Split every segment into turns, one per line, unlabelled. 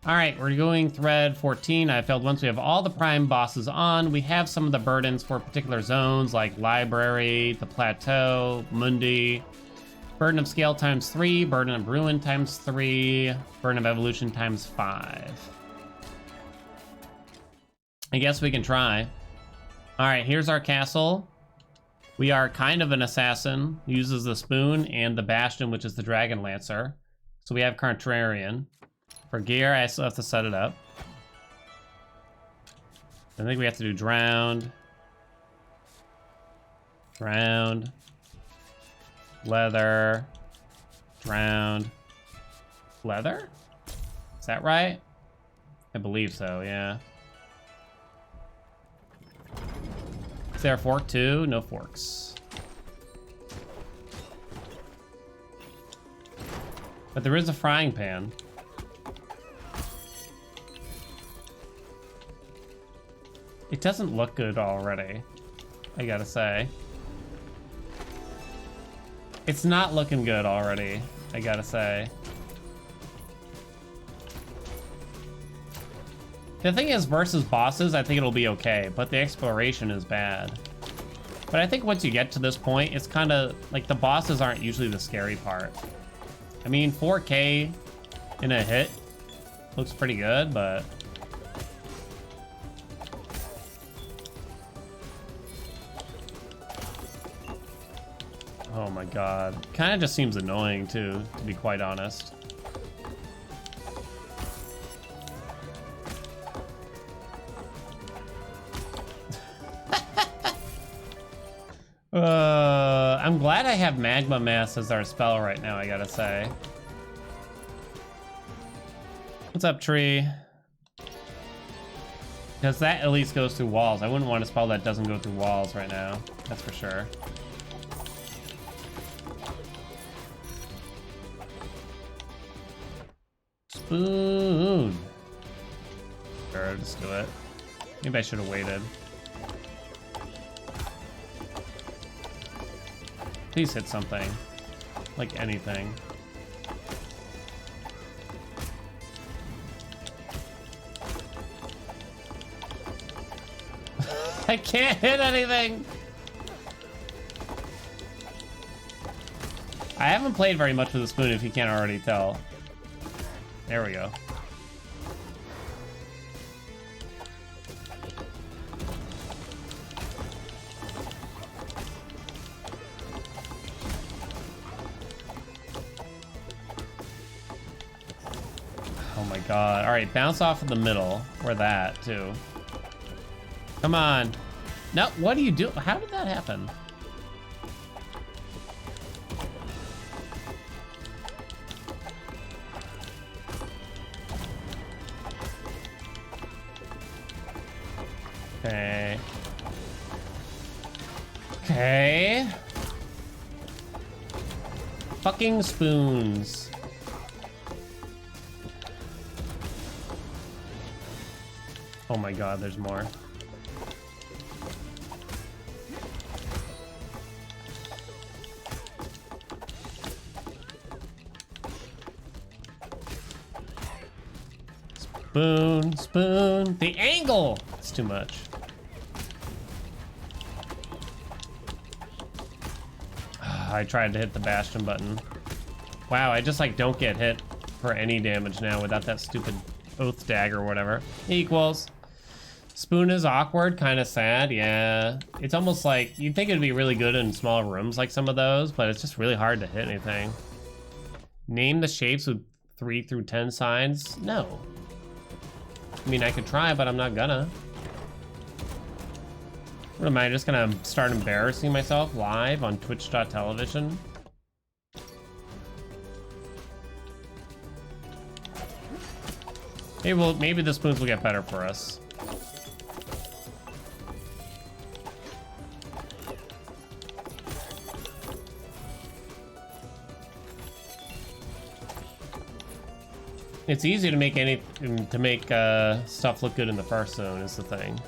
All right, we're going thread 14. I failed once we have all the prime bosses on. We have some of the burdens for particular zones like library, the plateau, Mundi. Burden of scale times 3, burden of ruin times 3, burden of evolution times 5. I guess we can try. All right, here's our castle. We are kind of an assassin, uses the spoon and the bastion, which is the dragon lancer. So we have Contrarian. For gear, I still have to set it up. I think we have to do drowned. Drowned. Leather. Drowned. Leather? Is that right? I believe so, yeah. Is there a fork too? No forks. But there is a frying pan. It doesn't look good already, I gotta say. It's not looking good already, I gotta say. The thing is, versus bosses, I think it'll be okay, but the exploration is bad. But I think once you get to this point, it's kind of like the bosses aren't usually the scary part. I mean, 4K in a hit looks pretty good, but... Oh my god. Kind of just seems annoying too, to be quite honest. I'm glad I have Magma Mass as our spell right now, I gotta say. What's up, tree? Because that at least goes through walls. I wouldn't want a spell that doesn't go through walls right now. That's for sure. Spoon. Sure, just do it. Maybe I should have waited. Please hit something. Like anything. I can't hit anything! I haven't played very much with the spoon, if you can't already tell. There we go. Oh my god. Alright, bounce off of the middle. Or that, too. Come on. No, what do you do? How did that happen? Okay. Okay. Fucking spoons. Oh my god, there's more. Spoon, spoon. The angle! It's too much. I tried to hit the bastion button. Wow, I just like don't get hit for any damage now without that stupid oath dagger or whatever. Equals. Spoon is awkward, kind of sad, yeah. It's almost like, you'd think it'd be really good in small rooms like some of those, but it's just really hard to hit anything. Name the shapes with 3 through 10 signs? No. I mean, I could try, but I'm not gonna. What am I, just gonna start embarrassing myself live on twitch.television? Maybe the spoons will get better for us. It's easy to make stuff look good in the first zone is the thing.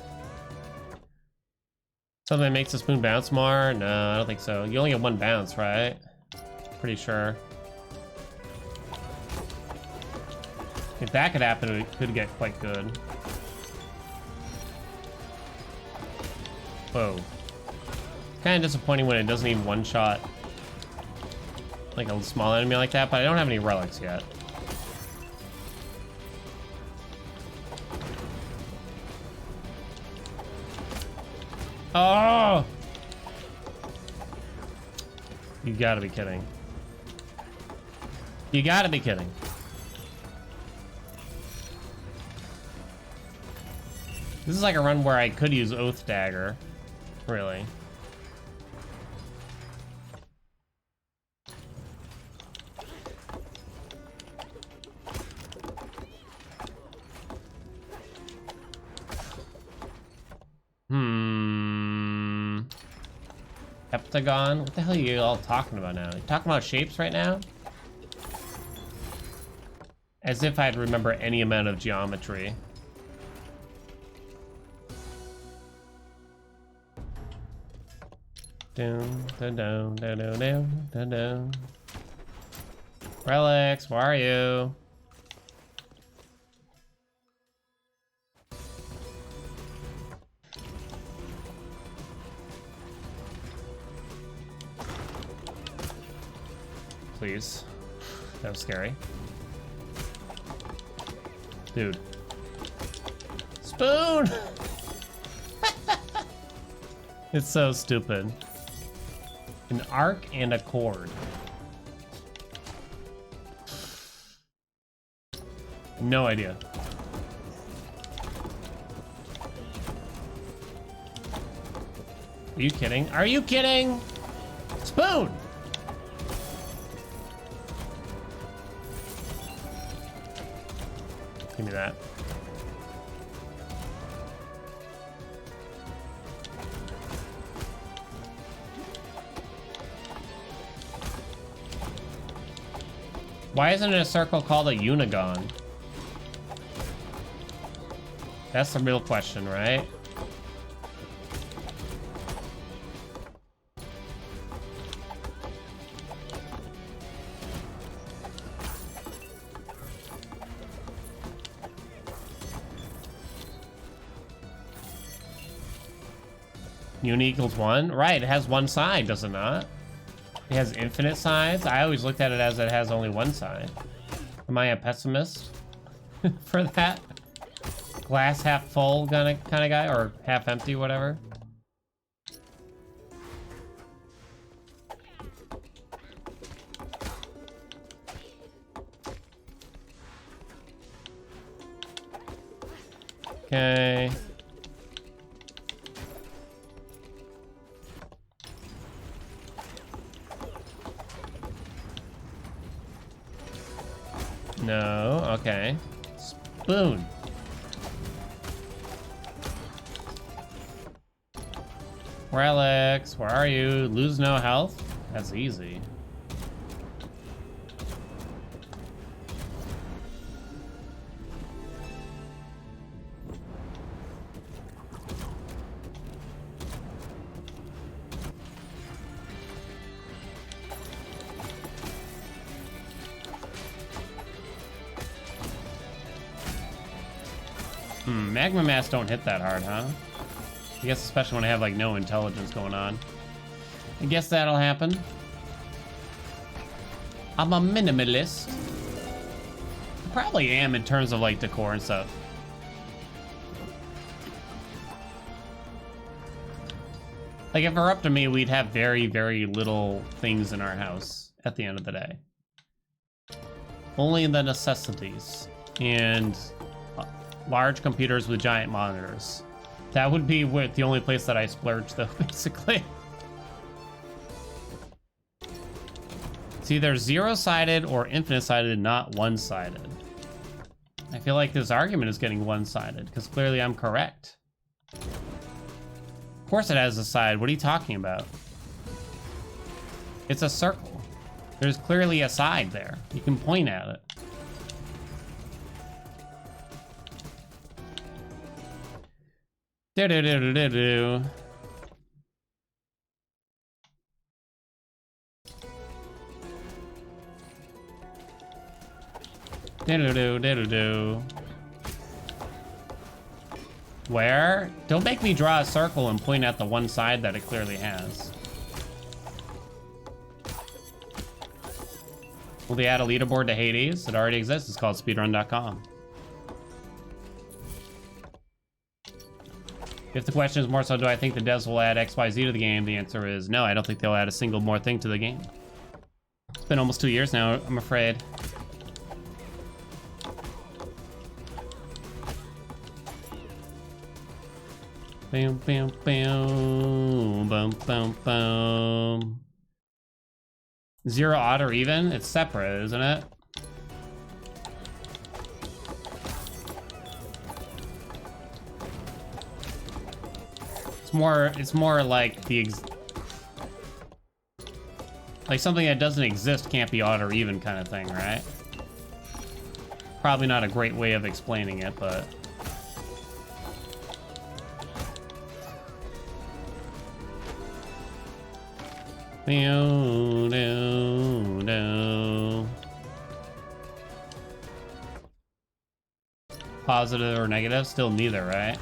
Something that makes the spoon bounce more? No, I don't think so. You only get 1 bounce, right? Pretty sure. If that could happen, it could get quite good. Whoa. Kind of disappointing when it doesn't even one-shot like a small enemy like that, but I don't have any relics yet. Oh! You gotta be kidding. You gotta be kidding. This is like a run where I could use Oath Dagger. Really. Heptagon? What the hell are you all talking about now? You talking about shapes right now? As if I'd remember any amount of geometry. Down, down, down, down, down, down, down. Relics, where are you? Please. That was scary. Dude. Spoon! It's so stupid. An arc and a cord. No idea. Are you kidding? Are you kidding? Spoon! Give me that. Why isn't it a circle called a unigon? That's the real question, right? Uni equals 1? Right, it has one side, does it not? It has infinite sides? I always looked at it as it has only one side. Am I a pessimist for that? Glass half full kind of guy, or half empty, whatever. Okay. No, okay. Spoon. Relics, where are you? Lose no health? That's easy. Magma mass don't hit that hard, huh? I guess especially when I have like no intelligence going on. I guess that'll happen. I'm a minimalist. I probably am in terms of like decor and stuff. Like if it were up to me, we'd have very, very little things in our house at the end of the day. Only the necessities and large computers with giant monitors. That would be the only place that I splurge, though, basically. It's either zero-sided or infinite-sided, not one-sided. I feel like this argument is getting one-sided, because clearly I'm correct. Of course it has a side. What are you talking about? It's a circle. There's clearly a side there. You can point at it. Do-do-do-do-do-do. Diddle-doo, diddle-doo. Where? Don't make me draw a circle and point at the one side that it clearly has. Will they add a leaderboard to Hades? It already exists. It's called speedrun.com. If the question is more so, do I think the devs will add XYZ to the game? The answer is no, I don't think they'll add a single more thing to the game. It's been almost 2 years now, I'm afraid. Bam, bam, bam, bum, bum, bum. Zero odd or even? It's separate, isn't it? It's more like like something that doesn't exist can't be odd or even kind of thing, right? Probably not a great way of explaining it, but positive or negative? Still neither, right?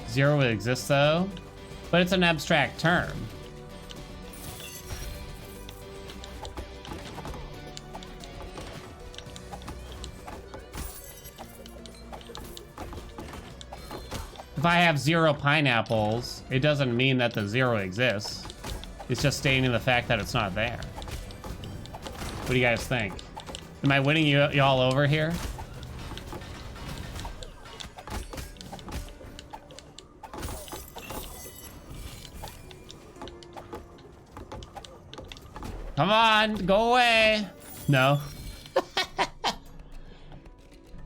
Zero exists though, but it's an abstract term. If I have 0 pineapples, it doesn't mean that the 0 exists. It's just stating the fact that it's not there. What do you guys think? Am I winning y'all over here? Come on, go away. No.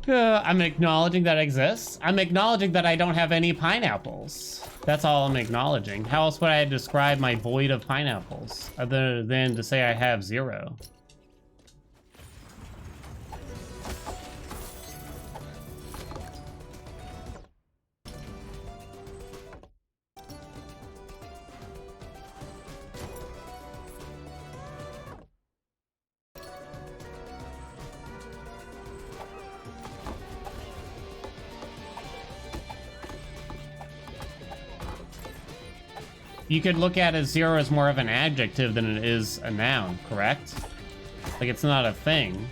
I'm acknowledging that it exists. I'm acknowledging that I don't have any pineapples. That's all I'm acknowledging. How else would I describe my void of pineapples other than to say I have 0? You could look at it as 0 as more of an adjective than it is a noun, correct? Like, it's not a thing.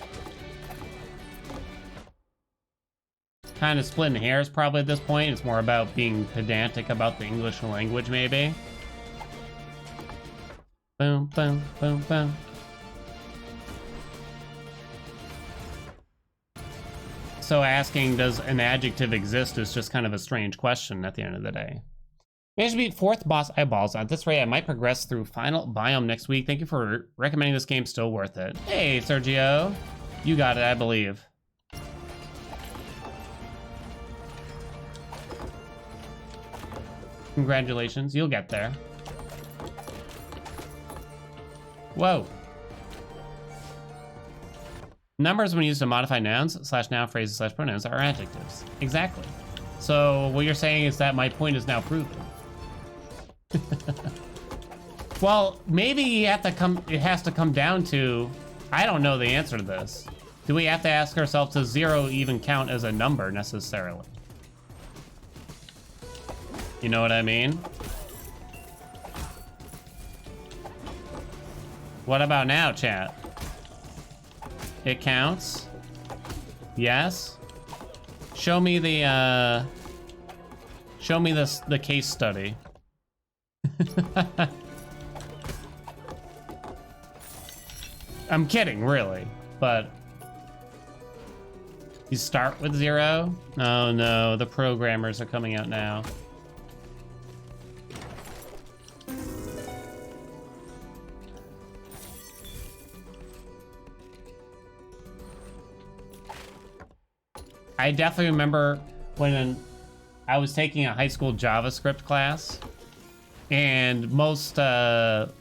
Kind of splitting hairs probably at this point. It's more about being pedantic about the English language, maybe. Boom, boom, boom, boom. So asking, does an adjective exist, is just kind of a strange question at the end of the day. Managed to beat 4th boss eyeballs. At this rate, I might progress through final biome next week. Thank you for recommending this game. Still worth it. Hey, Sergio. You got it, I believe. Congratulations. You'll get there. Whoa. Numbers when used to modify nouns / noun phrases / pronouns are adjectives. Exactly. So what you're saying is that my point is now proven. Well, maybe it has to come down to, I don't know the answer to this. Do we have to ask ourselves, does 0 even count as a number necessarily? You know what I mean? What about now, chat? It counts? Yes? Show me the case study. I'm kidding, really, but you start with 0? Oh no, the programmers are coming out now. I definitely remember when I was taking a high school JavaScript class, and most, oh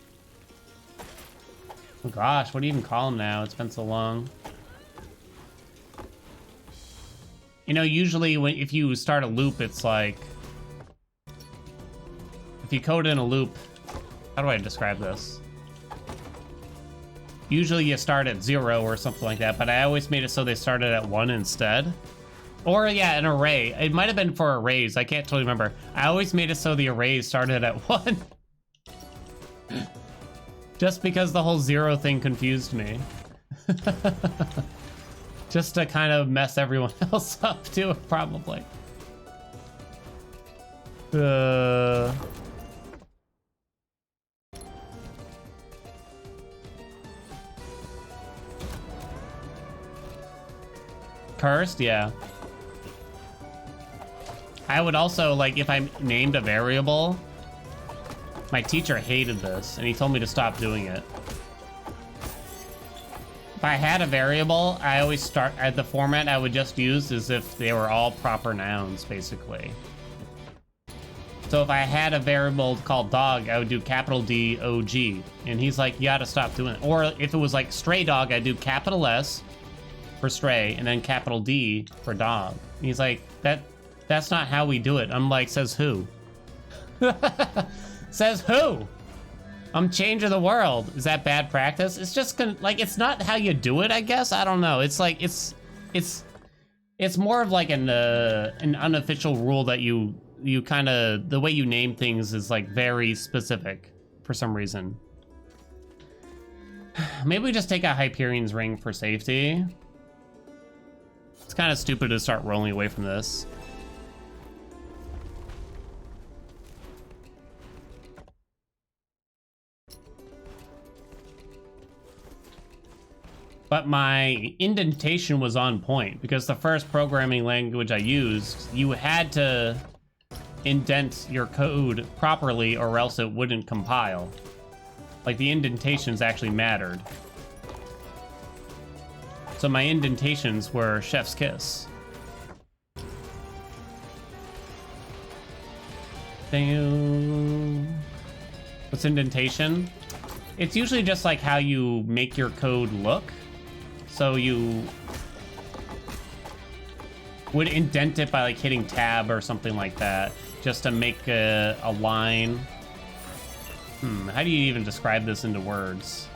gosh, what do you even call them now? It's been so long. You know, usually if you start a loop, it's like if you code in a loop, how do I describe this? Usually you start at 0 or something like that, but I always made it so they started at 1 instead. Or yeah, an array. It might have been for arrays. I can't totally remember. I always made it so the arrays started at 1. Just because the whole 0 thing confused me. Just to kind of mess everyone else up too, probably. Cursed, yeah. I would also, like, if I named a variable, my teacher hated this, and he told me to stop doing it. If I had a variable, I always start at the format I would just use as if they were all proper nouns, basically. So if I had a variable called dog, I would do capital D O G, and he's like, you gotta stop doing it. Or if it was like stray dog, I'd do capital S for stray and then capital D for dog. And he's like, that's not how we do it. I'm like, says who? Says who? I'm changing the world. Is that bad practice? It's just like, it's not how you do it, I guess. I don't know. It's like, it's more of like an unofficial rule that you kind of, the way you name things is like very specific for some reason. Maybe we just take out Hyperion's ring for safety. It's kind of stupid to start rolling away from this. But my indentation was on point because the first programming language I used, you had to indent your code properly or else it wouldn't compile. Like the indentations actually mattered. So my indentations were chef's kiss. Damn. What's indentation? It's usually just like how you make your code look. So you would indent it by like hitting tab or something like that, just to make a line. How do you even describe this into words?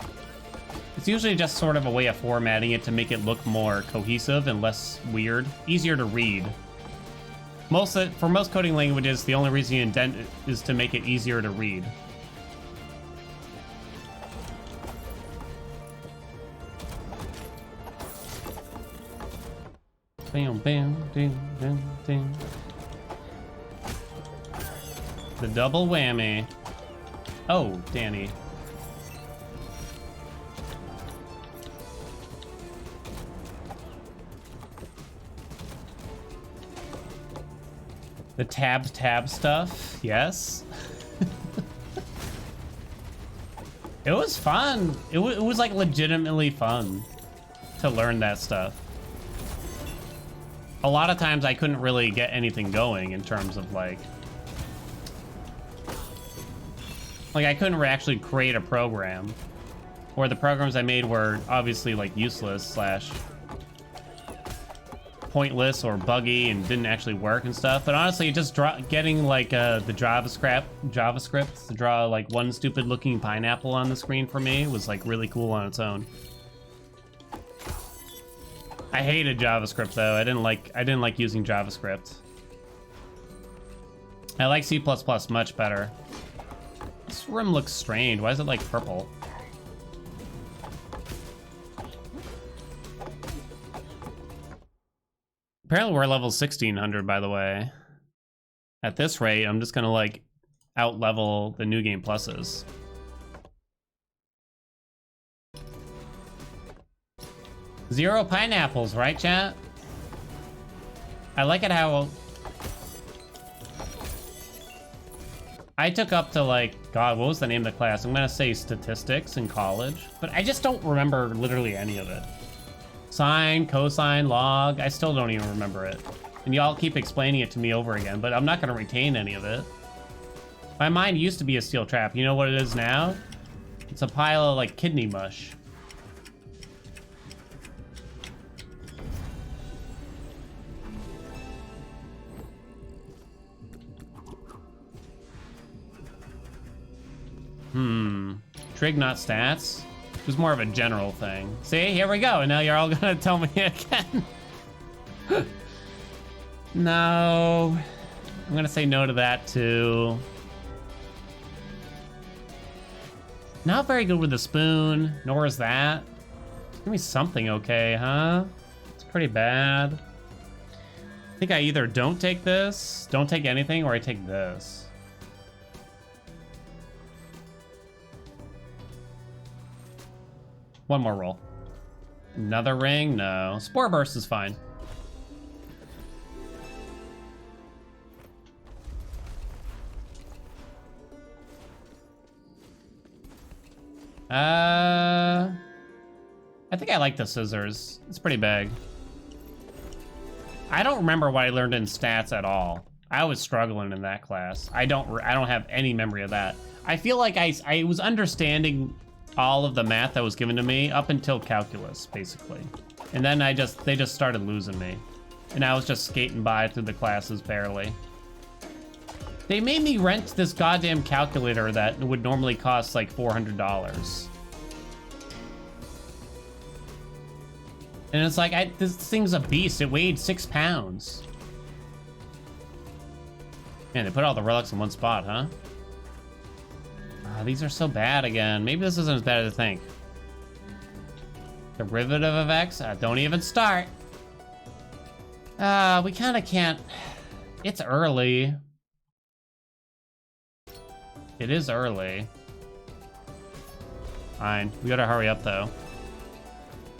It's usually just sort of a way of formatting it to make it look more cohesive and less weird, easier to read. For most coding languages, the only reason you indent it is to make it easier to read. Bam, bam, ding, ding, ding. The double whammy. Oh, Danny. The tab stuff, yes. It was fun. It was like legitimately fun to learn that stuff. A lot of times I couldn't really get anything going in terms of like I couldn't actually create a program, or the programs I made were obviously like useless / pointless or buggy and didn't actually work and stuff. But honestly, just getting like the JavaScript to draw like one stupid looking pineapple on the screen for me was like really cool on its own. I hated JavaScript though. I didn't like using JavaScript. I like C++ much better. This room looks strange. Why is it like purple? Apparently we're level 1600, by the way. At this rate, I'm just gonna like out-level the New Game Pluses. Zero pineapples, right, chat? I like it how I took up to like, God, what was the name of the class? I'm gonna say statistics in college, but I just don't remember literally any of it. Sine, cosine, log, I still don't even remember it. And y'all keep explaining it to me over again, but I'm not gonna retain any of it. My mind used to be a steel trap. You know what it is now? It's a pile of like kidney mush. Trig not stats? It was more of a general thing. See, here we go. And now you're all gonna tell me again. No. I'm gonna say no to that too. Not very good with the spoon, nor is that. Give me something okay, huh? It's pretty bad. I think I either don't take this, don't take anything, or I take this. One more roll. Another ring? No. Spore Burst is fine. I think I like the scissors. It's pretty big. I don't remember what I learned in stats at all. I was struggling in that class. I don't have any memory of that. I feel like I was understanding all of the math that was given to me up until calculus, basically. And then they just started losing me. And I was just skating by through the classes barely. They made me rent this goddamn calculator that would normally cost like $400. And it's like, this thing's a beast. It weighed 6 pounds. Man, they put all the relics in one spot, huh? Oh, these are so bad again. Maybe this isn't as bad as I think. Derivative of X? Don't even start. We kind of can't. It's early. It is early. Fine. We gotta hurry up, though.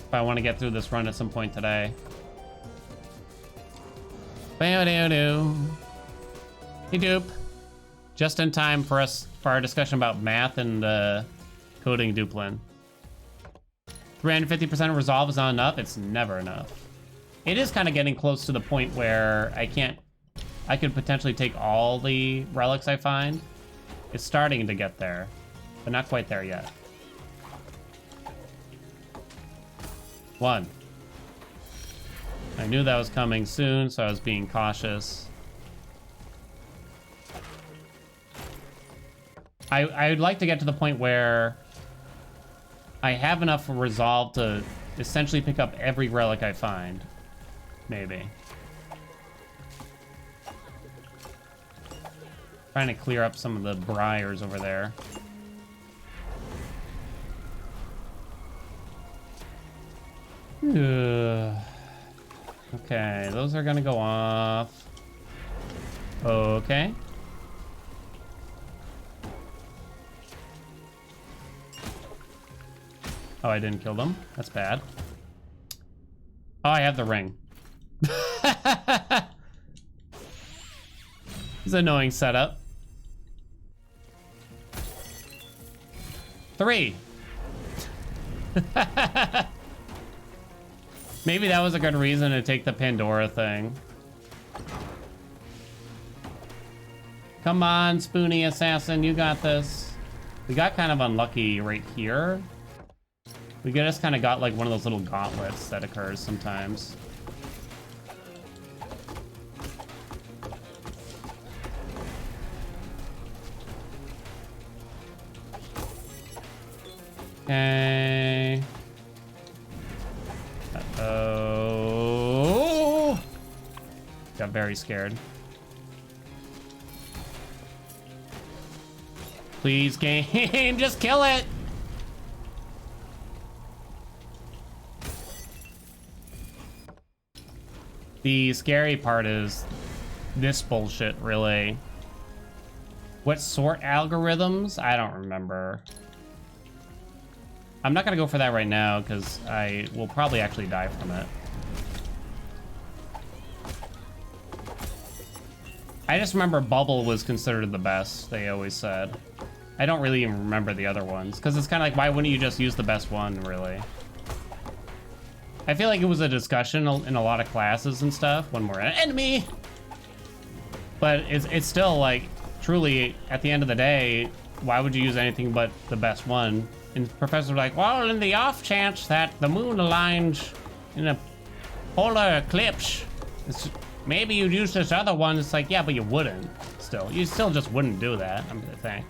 If I want to get through this run at some point today. Ba-do-do. Hey, Dupe. Just in time for our discussion about math and coding Duplin. 350% resolve is not enough. It's never enough. It is kind of getting close to the point where I could potentially take all the relics I find. It's starting to get there, but not quite there yet. 1. I knew that was coming soon, so I was being cautious. I would like to get to the point where I have enough resolve to essentially pick up every relic I find. Maybe. Trying to clear up some of the briars over there. Okay, those are gonna go off. Okay. Oh, I didn't kill them. That's bad. Oh, I have the ring. It's an annoying setup. 3. Maybe that was a good reason to take the Pandora thing. Come on, Spoony Assassin, you got this. We got kind of unlucky right here. We just kind of got like one of those little gauntlets that occurs sometimes. Okay. Uh-oh. Got very scared. Please, game, just kill it. The scary part is this bullshit, really. What sort algorithms? I don't remember. I'm not gonna go for that right now because I will probably actually die from it. I just remember Bubble was considered the best, they always said. I don't really even remember the other ones because it's kind of like, why wouldn't you just use the best one, really? I feel like it was a discussion in a lot of classes and stuff when we're an enemy. But it's still like, truly, at the end of the day, why would you use anything but the best one? And professors were like, well, in the off chance that the moon aligns in a polar eclipse, maybe you'd use this other one. It's like, yeah, but you wouldn't still. You still just wouldn't do that, I'm gonna think.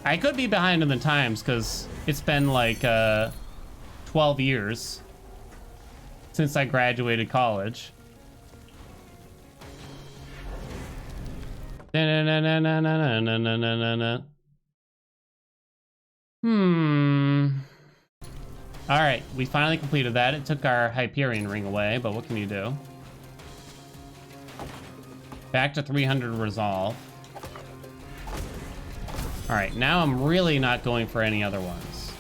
I could be behind in the times because it's been like 12 years since I graduated college. All right, we finally completed that. It took our Hyperion ring away, but what can you do? Back to 300 resolve. All right, now I'm really not going for any other ones.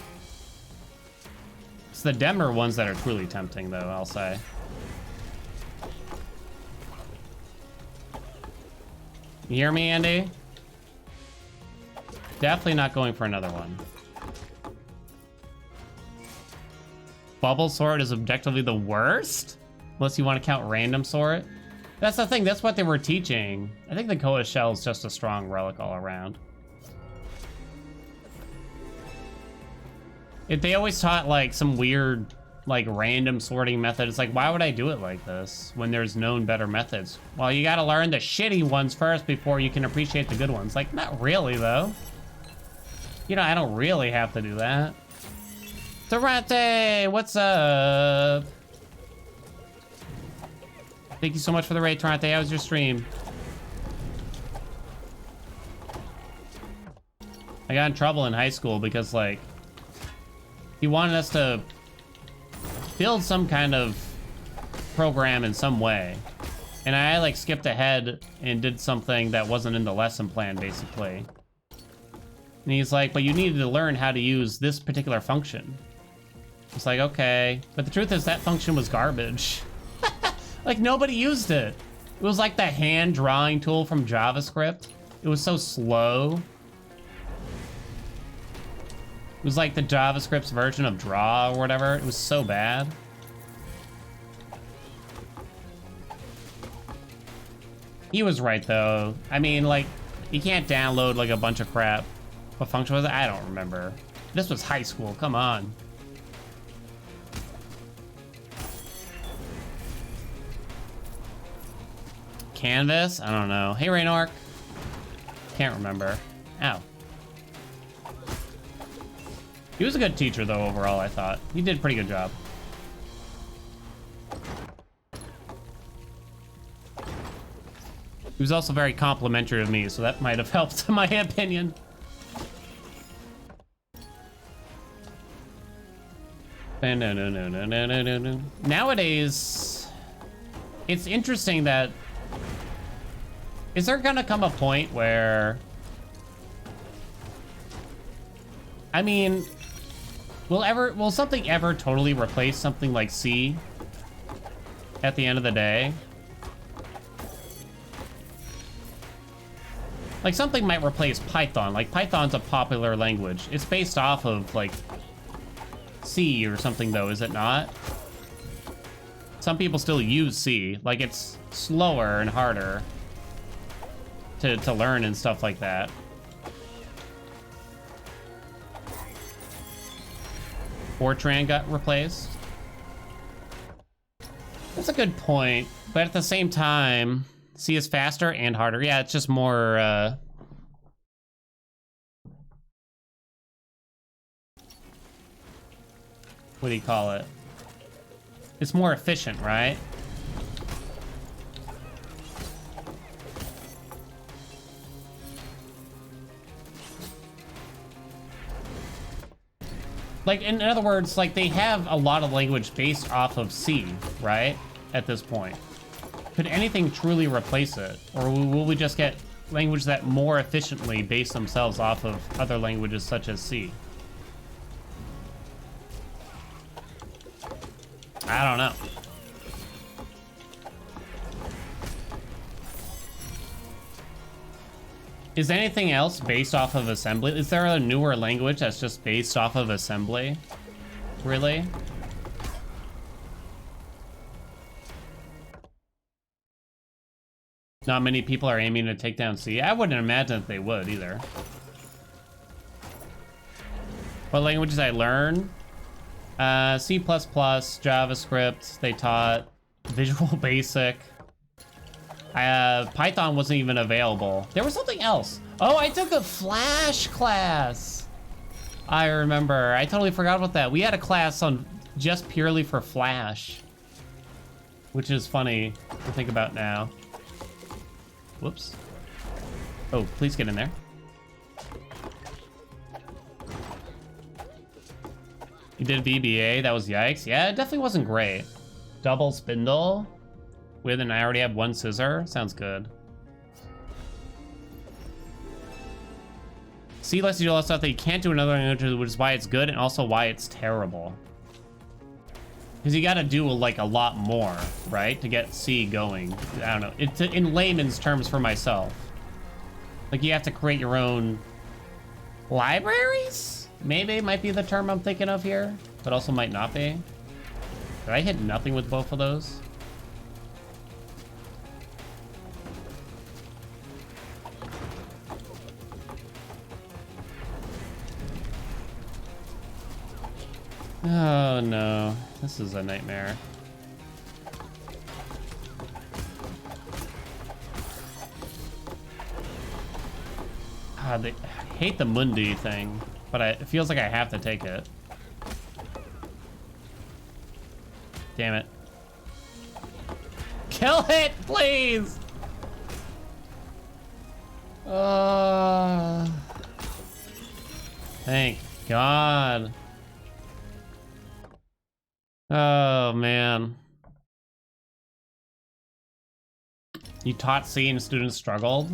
It's the Demmer ones that are truly tempting, though, I'll say. You hear me, Andy? Definitely not going for another one. Bubble Sort is objectively the worst? Unless you want to count Random Sort. That's the thing, that's what they were teaching. I think the Koa Shell is just a strong relic all around. If they always taught like some weird, like random sorting method, it's like, why would I do it like this when there's known better methods? Well, you gotta learn the shitty ones first before you can appreciate the good ones. Like, not really though. You know, I don't really have to do that. Tarante, what's up? Thank you so much for the raid, Tarante. How was your stream? I got in trouble in high school because, like, he wanted us to build some kind of program in some way. And I, like, skipped ahead and did something that wasn't in the lesson plan, basically. And he's like, but you needed to learn how to use this particular function. It's like, okay. But the truth is that function was garbage. Like, nobody used it. It was like the hand drawing tool from JavaScript. It was so slow. It was like the JavaScript's version of draw or whatever. It was so bad. He was right, though. I mean, like, you can't download, like, a bunch of crap. What function was it? I don't remember. This was high school. Come on. Canvas? I don't know. Hey, Raynork. Can't remember. Ow. He was a good teacher, though, overall, I thought. He did a pretty good job. He was also very complimentary of me, so that might have helped, in my opinion. No. Nowadays, it's interesting that... Is there gonna come a point where... I mean... Will something ever totally replace something like C at the end of the day? Like, something might replace Python. Like, Python's a popular language. It's based off of, like, C or something, though, is it not? Some people still use C. Like, it's slower and harder to learn and stuff like that. Fortran got replaced. That's a good point, but at the same time, C is faster and harder. Yeah, it's just more, what do you call it? It's more efficient, right? Like, in other words, like, they have a lot of language based off of C, right? At this point. Could anything truly replace it? Or will we just get language that more efficiently base themselves off of other languages such as C? I don't know. Is anything else based off of assembly? Is there a newer language that's just based off of assembly? Really? Not many people are aiming to take down C. I wouldn't imagine that they would either. What languages I learn? C++, JavaScript, they taught. Visual Basic. Python wasn't even available. There was something else. Oh, I took a Flash class. I remember. I totally forgot about that. We had a class on just purely for Flash, which is funny to think about now. Whoops. Oh, please get in there. You did VBA, that was yikes. Yeah, it definitely wasn't great. Double spindle with, and I already have one scissor. Sounds good. C lets you do all that stuff that you can't do in another language, which is why it's good and also why it's terrible. Because you got to do like a lot more, right, to get C going. I don't know. It's in layman's terms for myself. Like you have to create your own libraries? Maybe might be the term I'm thinking of here, but also might not be. Did I hit nothing with both of those? Oh no, this is a nightmare. God, I hate the Mundi thing, but it feels like I have to take it. Damn it. Kill it, please! Thank God. Oh, man. You taught C and students struggled?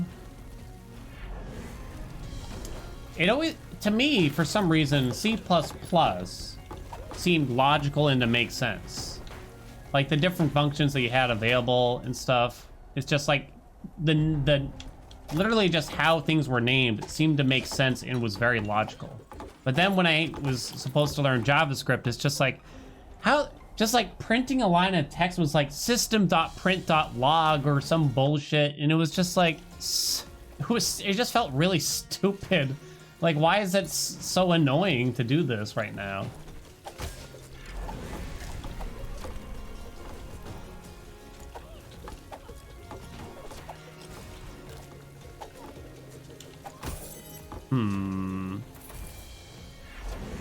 It always, to me, for some reason, C++ seemed logical and to make sense. Like the different functions that you had available and stuff. It's just like the literally just how things were named seemed to make sense and was very logical. But then when I was supposed to learn JavaScript, it's just like, how, just like printing a line of text was like system.print.log or some bullshit, and it was just like, it just felt really stupid. Like, why is it so annoying to do this right now?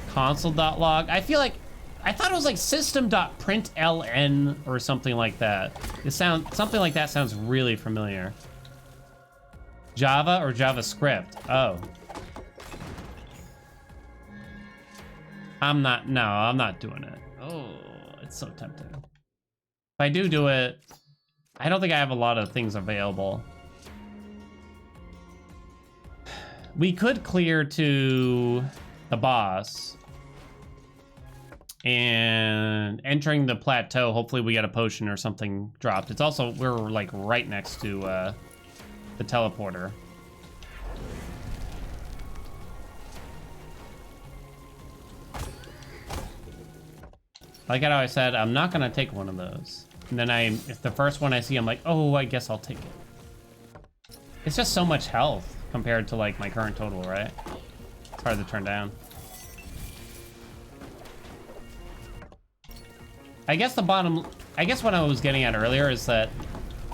Console.log. I feel like I thought it was like system.println or something like that. Something like that sounds really familiar. Java or JavaScript? Oh. I'm not doing it. Oh, it's so tempting. If I do it, I don't think I have a lot of things available. We could clear to the boss. And entering the plateau, hopefully we get a potion or something dropped. It's also, we're like right next to the teleporter. Like how I said, I'm not gonna take one of those. And then if the first one I see, I'm like, oh, I guess I'll take it. It's just so much health compared to like my current total, right? It's hard to turn down. I guess what I was getting at earlier is that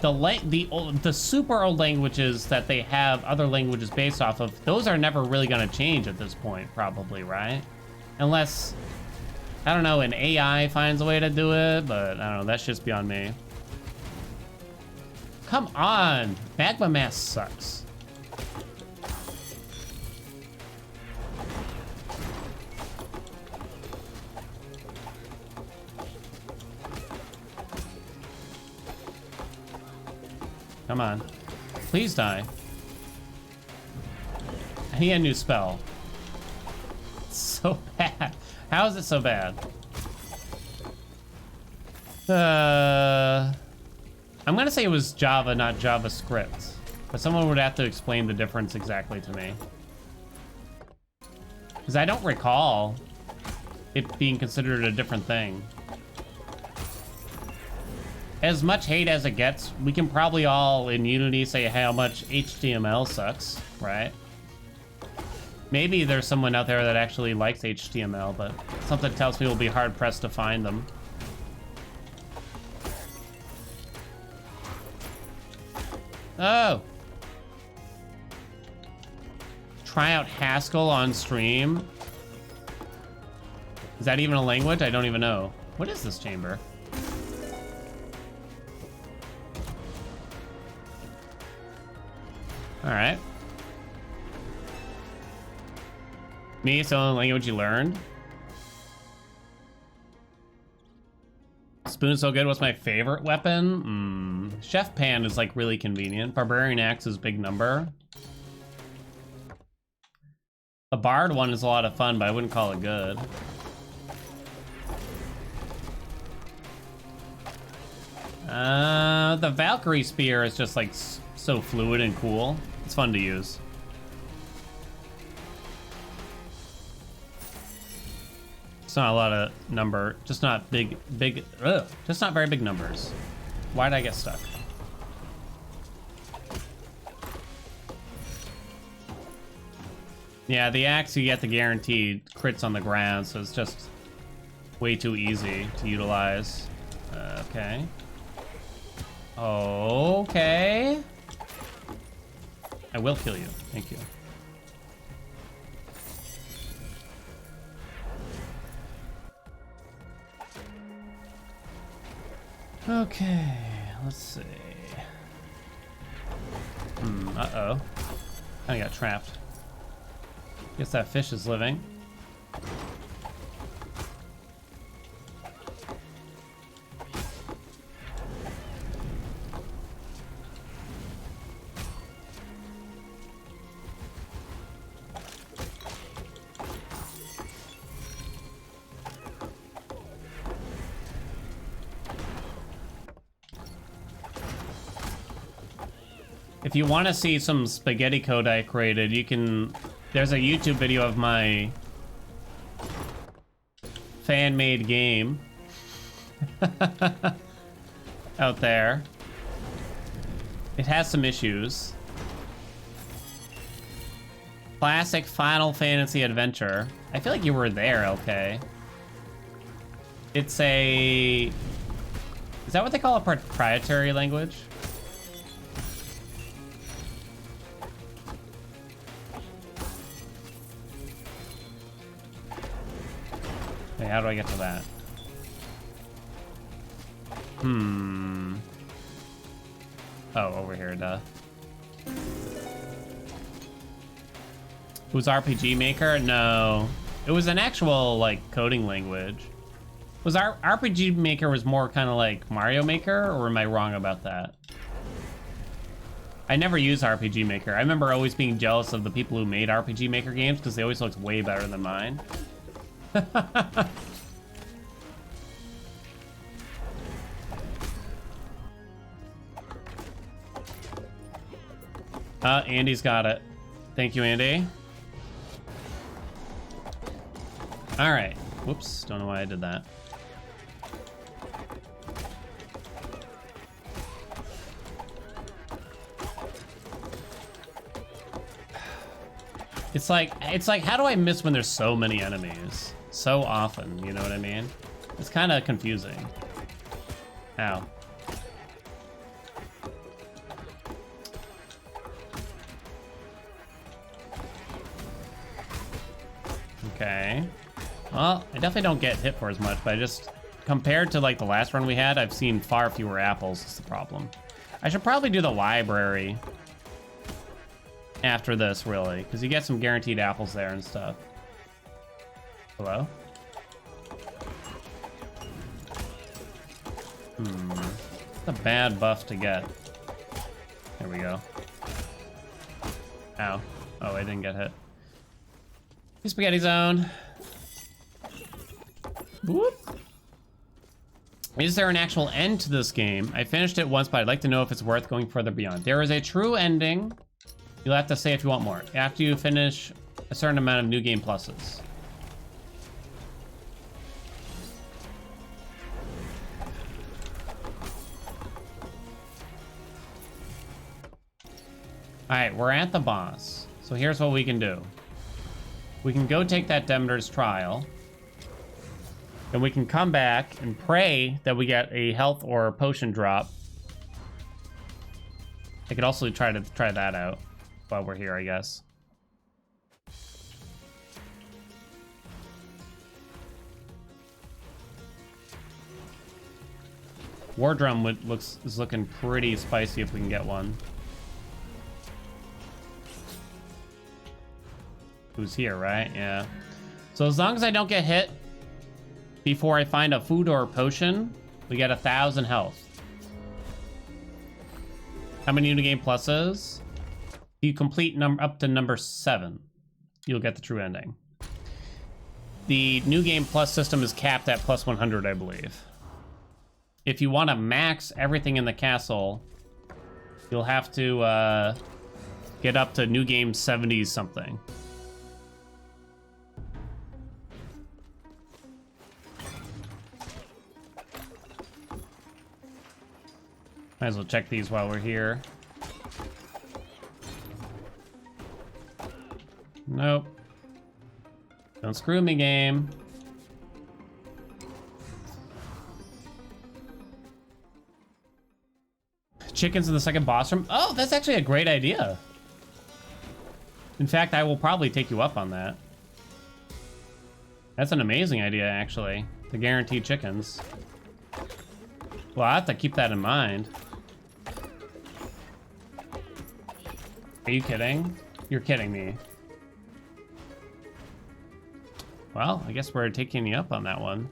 the super old languages that they have other languages based off of, those are never really gonna change at this point, probably, right? Unless, I don't know, an AI finds a way to do it, but I don't know, that's just beyond me. Come on, magma mass sucks. Come on. Please die. I need a new spell. It's so bad. How is it so bad? I'm gonna say it was Java, not JavaScript. But someone would have to explain the difference exactly to me. Because I don't recall it being considered a different thing. As much hate as it gets, we can probably all in Unity say how much HTML sucks, right? Maybe there's someone out there that actually likes HTML, but something tells me we'll be hard pressed to find them. Oh! try out Haskell on stream. Is that even a language? I don't even know. What is this chamber? All right. Me, it's the only language you learned. Spoon's so good. What's my favorite weapon? Chef Pan is like really convenient. Barbarian Axe is big number. The Bard one is a lot of fun, but I wouldn't call it good. The Valkyrie Spear is just like so fluid and cool. It's fun to use. It's not a lot of number, just not just not very big numbers. Why did I get stuck? Yeah, the axe, you get the guaranteed crits on the ground, so it's just way too easy to utilize. Okay. Okay. I will kill you. Thank you. Okay, let's see. Uh-oh. I got trapped. Guess that fish is living. If you want to see some spaghetti code I created, you can... There's a YouTube video of my fan-made game out there. It has some issues. Classic Final Fantasy adventure. I feel like you were there, LK. It's a... Is that what they call a proprietary language? Hey, how do I get to that? Oh, over here, duh. Who's RPG Maker? No. It was an actual, like, coding language. Was our RPG Maker was more kind of like Mario Maker, or am I wrong about that? I never used RPG Maker. I remember always being jealous of the people who made RPG Maker games because they always looked way better than mine. Andy's got it. Thank you, Andy. All right. Whoops. Don't know why I did that. It's like, how do I miss when there's so many enemies? So often, you know what I mean? It's kind of confusing. Ow. Okay. Well, I definitely don't get hit for as much, but I just, compared to like the last run we had, I've seen far fewer apples is the problem. I should probably do the library after this, really, because you get some guaranteed apples there and stuff. Hello? It's a bad buff to get. There we go. Ow. Oh, I didn't get hit. Spaghetti zone. Whoop. Is there an actual end to this game? I finished it once, but I'd like to know if it's worth going further beyond. There is a true ending. You'll have to say if you want more. After you finish a certain amount of new game pluses. Alright, we're at the boss. So here's what we can do. We can go take that Demeter's trial. And we can come back and pray that we get a health or a potion drop. I could also try that out while we're here, I guess. War drum is looking pretty spicy if we can get one. Who's here, right? Yeah. So as long as I don't get hit before I find a food or a potion, we get 1,000 health. How many new game pluses? You complete up to number 7, you'll get the true ending. The new game plus system is capped at plus 100, I believe. If you want to max everything in the castle, you'll have to get up to new game 70s something. Might as well check these while we're here. Nope. Don't screw me, game. Chickens in the second boss room. Oh, that's actually a great idea. In fact, I will probably take you up on that. That's an amazing idea, actually, to guarantee chickens. Well, I have to keep that in mind. Are you kidding? You're kidding me. Well, I guess we're taking you up on that one.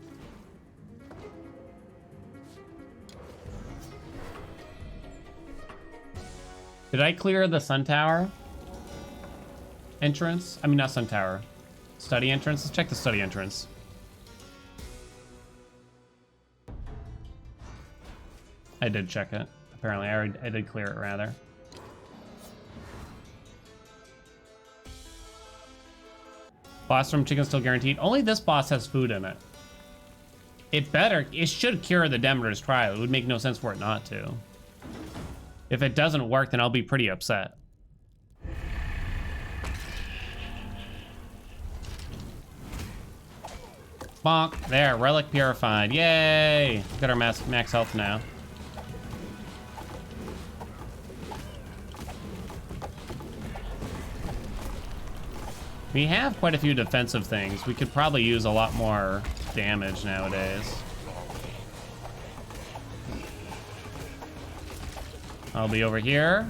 Did I clear the Sun Tower entrance? I mean, not Sun Tower. Study entrance? Let's check the study entrance. I did check it. Apparently, I did clear it, rather. Boss room chicken still guaranteed. Only this boss has food in it. It should cure the Demeter's trial. It would make no sense for it not to. If it doesn't work, then I'll be pretty upset. Bonk. There, relic purified. Yay! Got our max health now. We have quite a few defensive things. We could probably use a lot more damage nowadays. I'll be over here.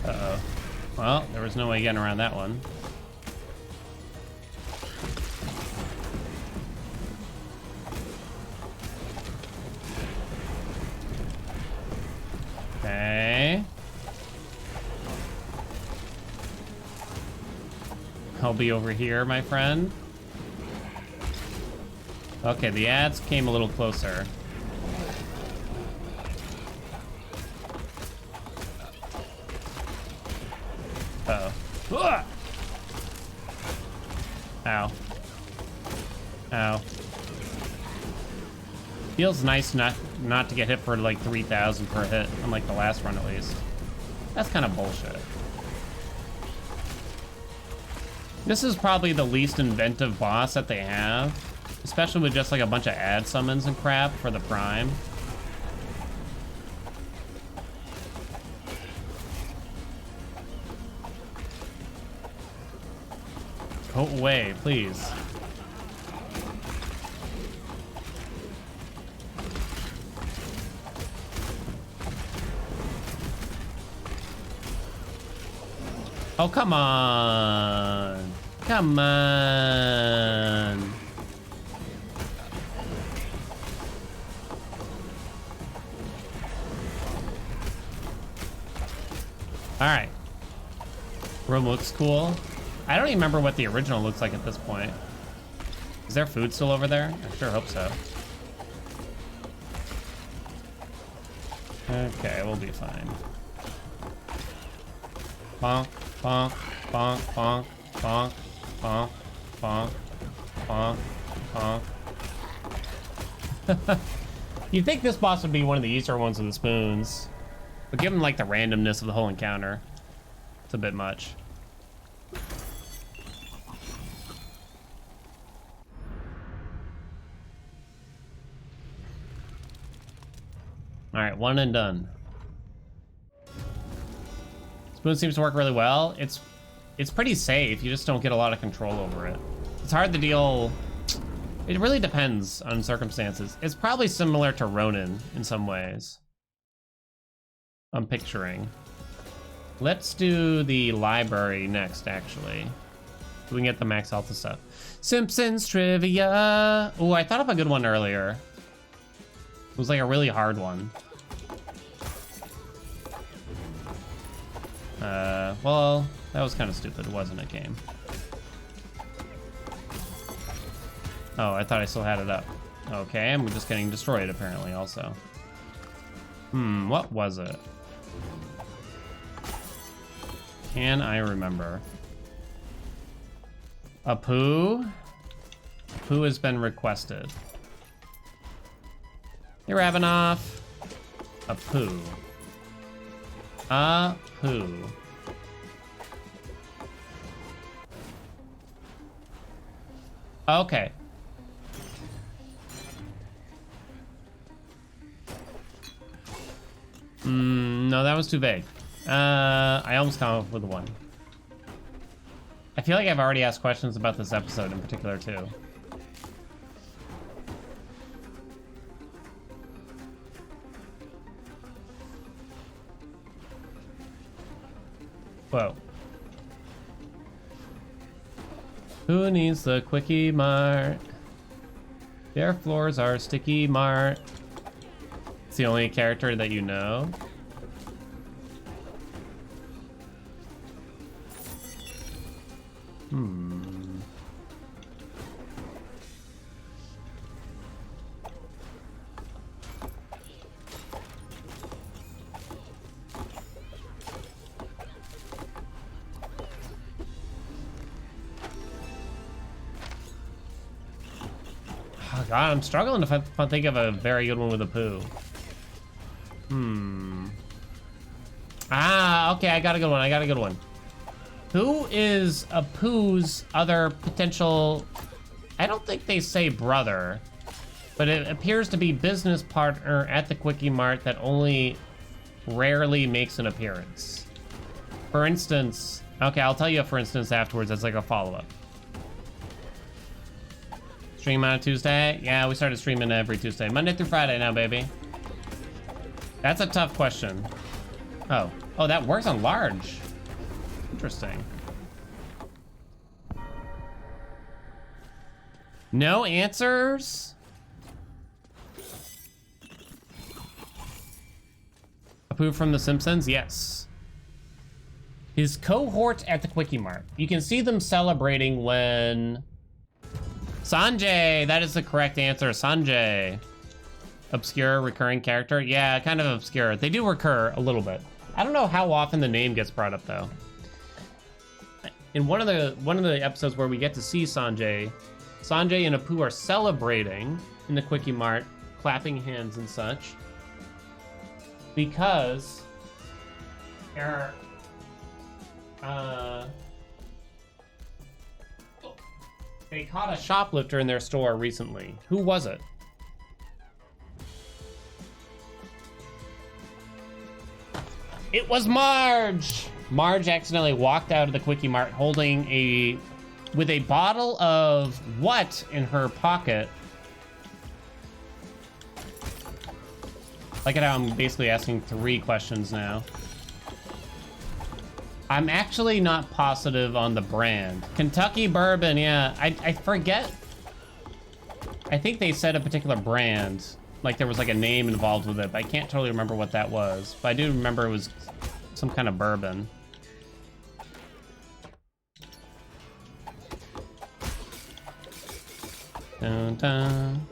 Uh-oh. Well, there was no way getting around that one. Okay. I'll be over here, my friend. Okay, the ads came a little closer. Uh-oh. Ugh! Ow. Ow. Feels nice not to get hit for like 3,000 per hit, unlike the last run at least. That's kind of bullshit. This is probably the least inventive boss that they have, especially with just like a bunch of ad summons and crap for the prime. Go away, please. Oh, come on. Come on. All right. Room looks cool. I don't even remember what the original looks like at this point. Is there food still over there? I sure hope so. Okay, we'll be fine. Bonk, bonk, bonk, bonk, bonk, bonk, bonk, bonk, bonk. You'd think this boss would be one of the easier ones with the spoons, but given like the randomness of the whole encounter, it's a bit much. All right, one and done. Spoon seems to work really well. It's pretty safe. You just don't get a lot of control over it. It's hard to deal. It really depends on circumstances. It's probably similar to Ronin in some ways. I'm picturing. Let's do the library next, actually. We can get the max Alta stuff. Simpsons trivia. Oh, I thought of a good one earlier. It was like a really hard one. Well, that was kind of stupid, wasn't it, game? Oh, I thought I still had it up. Okay, I'm just getting destroyed apparently also. What was it? Can I remember? A poo? Poo has been requested. Hey, Ravenoff. A poo. A poo. Okay. No, that was too vague. I almost come up with one. I feel like I've already asked questions about this episode in particular, too. Whoa. Who needs the Quickie Mart? Their floors are sticky mart. It's the only character that you know. Oh God, I'm struggling to think of a very good one with a poo. Ah, okay, I got a good one. Who is a poo's other potential... I don't think they say brother, but it appears to be business partner at the Quickie Mart that only rarely makes an appearance. For instance... Okay, I'll tell you a for instance afterwards as like a follow-up. Stream on a Tuesday? Yeah, we started streaming every Tuesday. Monday through Friday now, baby. That's a tough question. Oh, that works on large. Interesting. No answers? Approved from The Simpsons? Yes. His cohort at the Quickie Mart. You can see them celebrating when... Sanjay! That is the correct answer, Sanjay. Obscure, recurring character? Yeah, kind of obscure. They do recur a little bit. I don't know how often the name gets brought up, though. In one of the episodes where we get to see Sanjay and Apu are celebrating in the Quickie Mart, clapping hands and such, because they're they caught a shoplifter in their store recently. Who was it? It was Marge! Marge accidentally walked out of the Quickie Mart holding with a bottle of what in her pocket? Like it how I'm basically asking 3 questions now. I'm actually not positive on the brand. Kentucky Bourbon, yeah. I forget. I think they said a particular brand. Like there was like a name involved with it, but I can't totally remember what that was. But I do remember it was some kind of bourbon. Dun, dun.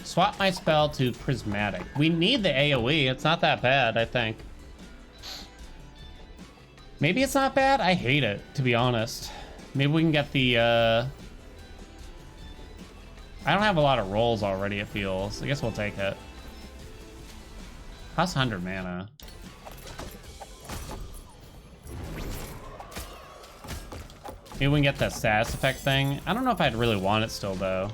Swap my spell to Prismatic. We need the AoE. It's not that bad, I think. Maybe it's not bad? I hate it, to be honest. Maybe we can get the, I don't have a lot of rolls already, it feels. I guess we'll take it. Costs 100 mana. Maybe we can get that status effect thing. I don't know if I'd really want it still, though.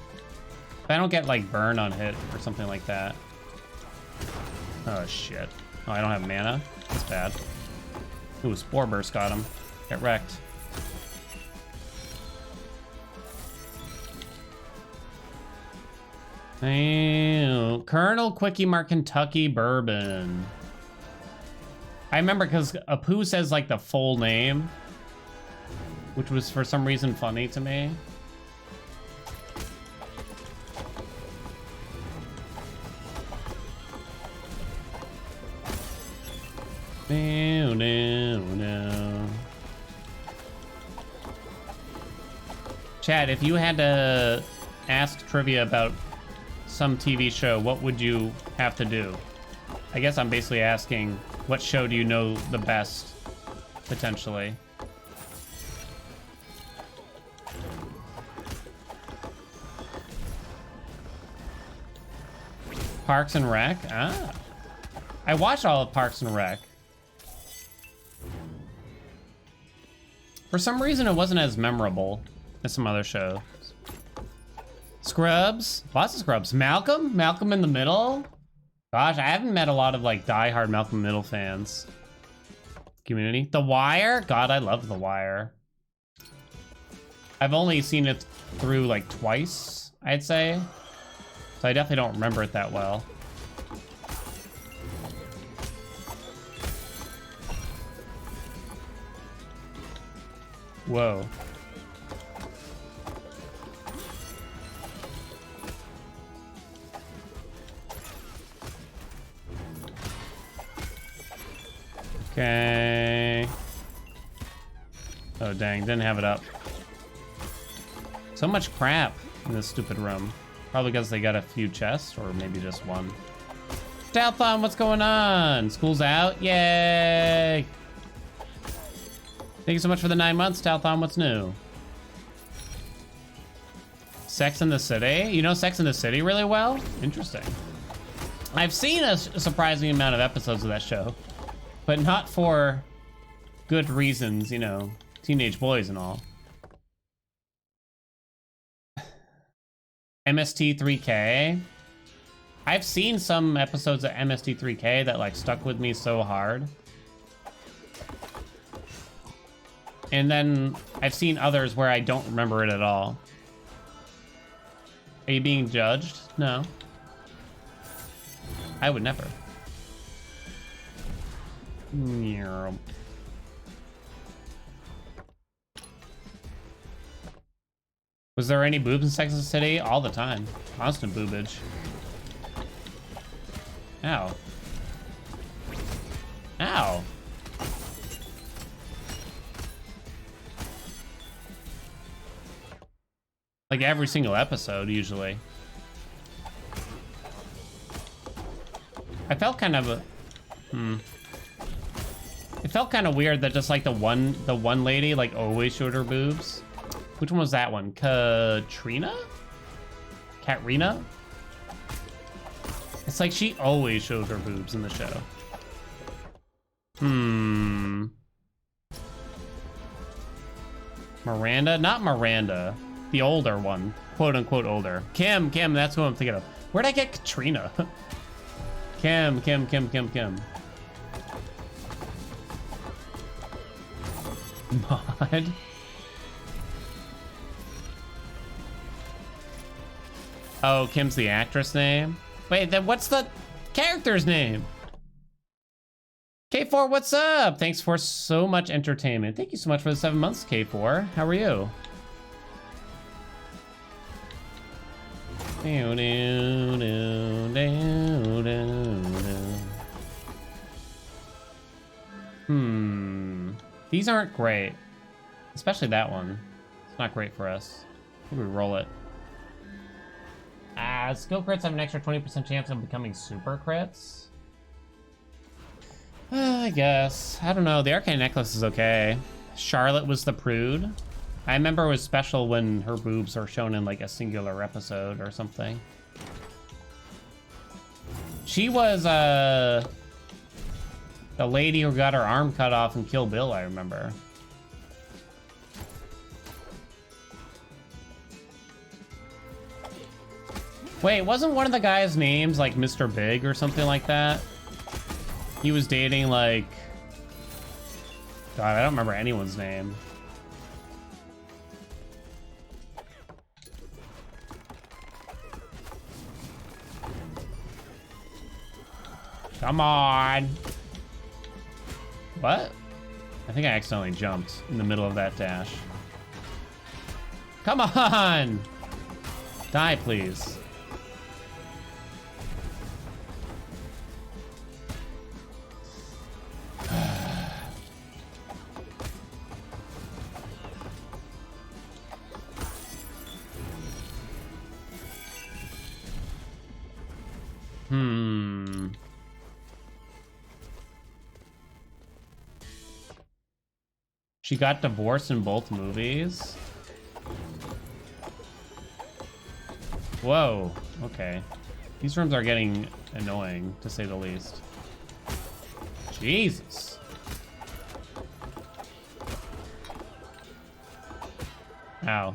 If I don't get, like, burn on hit or something like that. Oh, shit. Oh, I don't have mana? That's bad. Ooh, Spore Burst got him. Get wrecked. Ew. Colonel Quickie Mart Kentucky Bourbon. I remember because Apu says, like, the full name, which was for some reason funny to me. No, no, no. Chad, if you had to ask trivia about some TV show, what would you have to do? I guess I'm basically asking, what show do you know the best, potentially? Parks and Rec? Ah. I watched all of Parks and Rec. For some reason, it wasn't as memorable as some other shows. Scrubs? Lots of Scrubs. Malcolm? Malcolm in the Middle? Gosh, I haven't met a lot of, like, diehard Malcolm Middle fans. Community. The Wire? God, I love The Wire. I've only seen it through, like, twice, I'd say. So I definitely don't remember it that well. Whoa. Okay. Oh, dang. Didn't have it up. So much crap in this stupid room. Probably because they got a few chests, or maybe just one. Stealthon, what's going on? School's out? Yay! Thank you so much for the 9 months, Talthon. What's new? Sex in the City? You know Sex in the City really well? Interesting. I've seen a surprising amount of episodes of that show, but not for good reasons, you know, teenage boys and all. MST3K. I've seen some episodes of MST3K that like stuck with me so hard. And then I've seen others where I don't remember it at all. Are you being judged? No. I would never. Was there any boobs in Sex and the City? All the time. Constant boobage. Ow. Ow. Like every single episode, usually. I felt kind of It felt kind of weird that just like the one lady like always showed her boobs. Which one was that one? Katrina? Katrina? It's like she always showed her boobs in the show. Miranda? Not Miranda. The older one. Quote unquote older. Kim, that's who I'm thinking of. Where'd I get Katrina? Kim. Mod. Oh, Kim's the actress name? Wait, then what's the character's name? K4, what's up? Thanks for so much entertainment. Thank you so much for the 7 months, K4. How are you? These aren't great. Especially that one. It's not great for us. I think we roll it. Skill crits have an extra 20% chance of becoming super crits. I guess. I don't know. The Arcane Necklace is okay. Charlotte was the prude. I remember it was special when her boobs are shown in like a singular episode or something. She was the lady who got her arm cut off in Kill Bill, I remember. Wait, wasn't one of the guys' names like Mr. Big or something like that? He was dating like... God, I don't remember anyone's name. Come on. What? I think I accidentally jumped in the middle of that dash. Come on! Die, please. She got divorced in both movies? Whoa, okay. These rooms are getting annoying, to say the least. Jesus. Ow.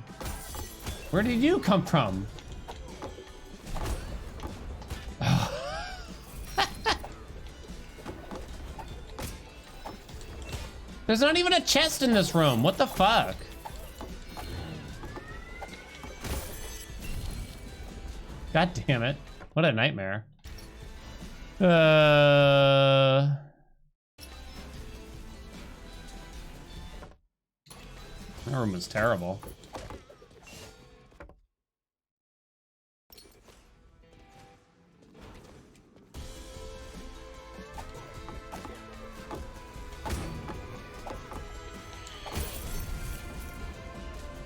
Where did you come from? There's not even a chest in this room. What the fuck? God damn it. What a nightmare. That room was terrible.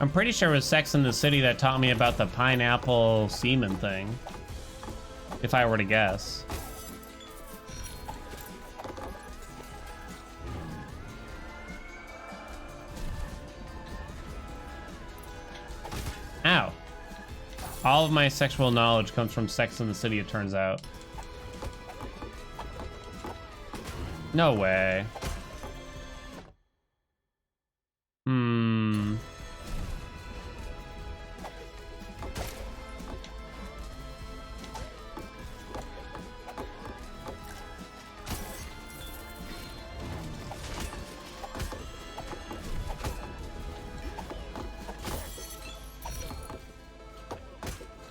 I'm pretty sure it was Sex in the City that taught me about the pineapple semen thing. If I were to guess. Ow. All of my sexual knowledge comes from Sex in the City, it turns out. No way.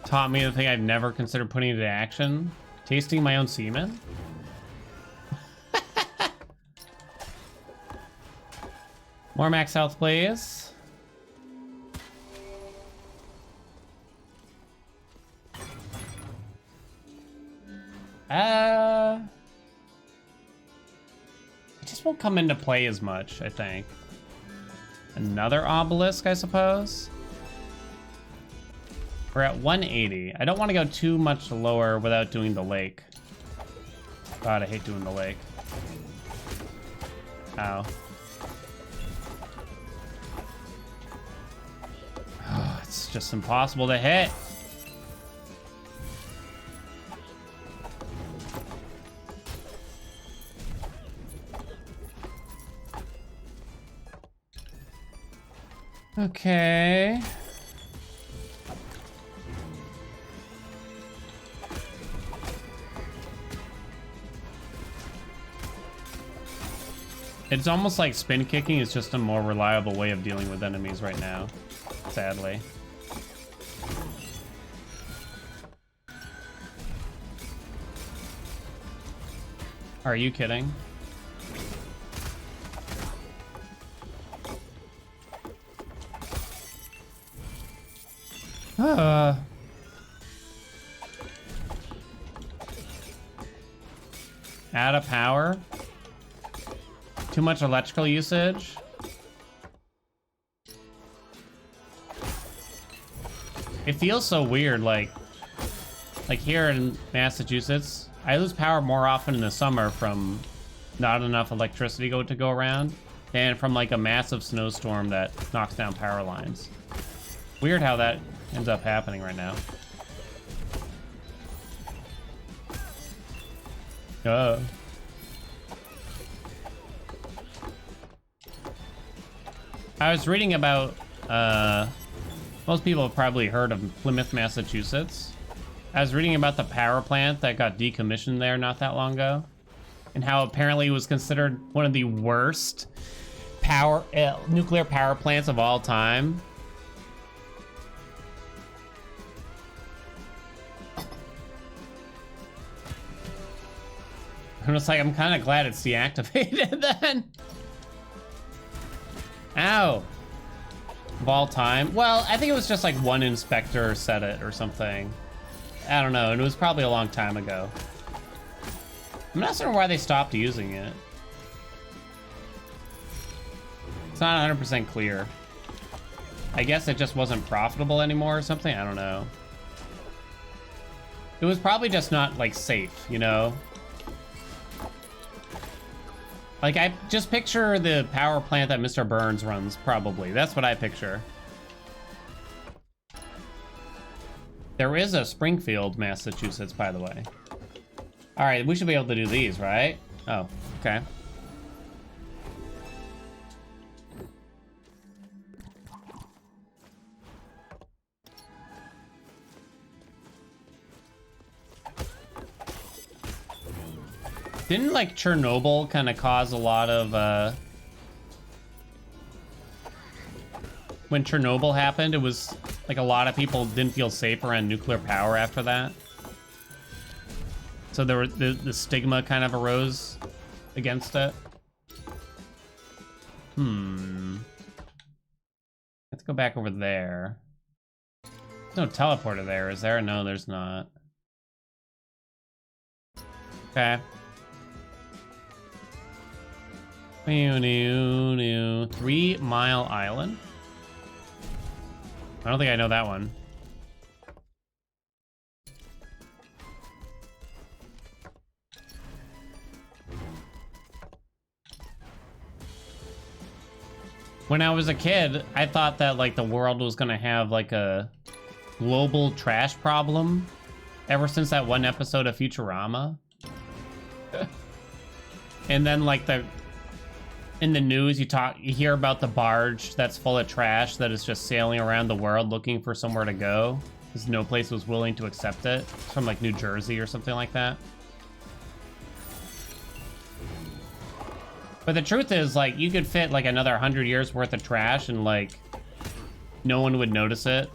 Taught me the thing I've never considered putting into action. Tasting my own semen? More max health, please. It just won't come into play as much, I think. Another obelisk, I suppose. We're at 180. I don't want to go too much lower without doing the lake. God, I hate doing the lake. Ow. Oh, it's just impossible to hit. Okay. It's almost like spin kicking is just a more reliable way of dealing with enemies right now, sadly. Are you kidding? Out of power? Too much electrical usage? It feels so weird, like here in Massachusetts, I lose power more often in the summer from not enough electricity to go around than from like a massive snowstorm that knocks down power lines. Weird how that ends up happening right now. I was reading about, most people have probably heard of Plymouth, Massachusetts. I was reading about the power plant that got decommissioned there not that long ago, and how apparently it was considered one of the worst nuclear power plants of all time. I'm just like, I'm kind of glad it's deactivated then. Ow. Of all time. Well, I think it was just like one inspector said it or something. I don't know, and it was probably a long time ago. I'm not sure why they stopped using it. It's not 100% clear. I guess it just wasn't profitable anymore or something, I don't know. It was probably just not, like, safe, you know? Like, I just picture the power plant that Mr. Burns runs, probably. That's what I picture. There is a Springfield, Massachusetts, by the way. All right, we should be able to do these, right? Oh, okay. Didn't, like, Chernobyl kind of cause a lot of, when Chernobyl happened, it was, like, a lot of people didn't feel safe around nuclear power after that. So there were, the stigma kind of arose against it. Let's go back over there. There's no teleporter there, is there? No, there's not. Okay. 3 Mile Island. I don't think I know that one. When I was a kid, I thought that like the world was gonna have like a global trash problem ever since that one episode of Futurama. And then like in the news, you hear about the barge that's full of trash that is just sailing around the world looking for somewhere to go because no place was willing to accept it. It's from like New Jersey or something like that. But the truth is, like, you could fit like another 100 years worth of trash and like no one would notice it.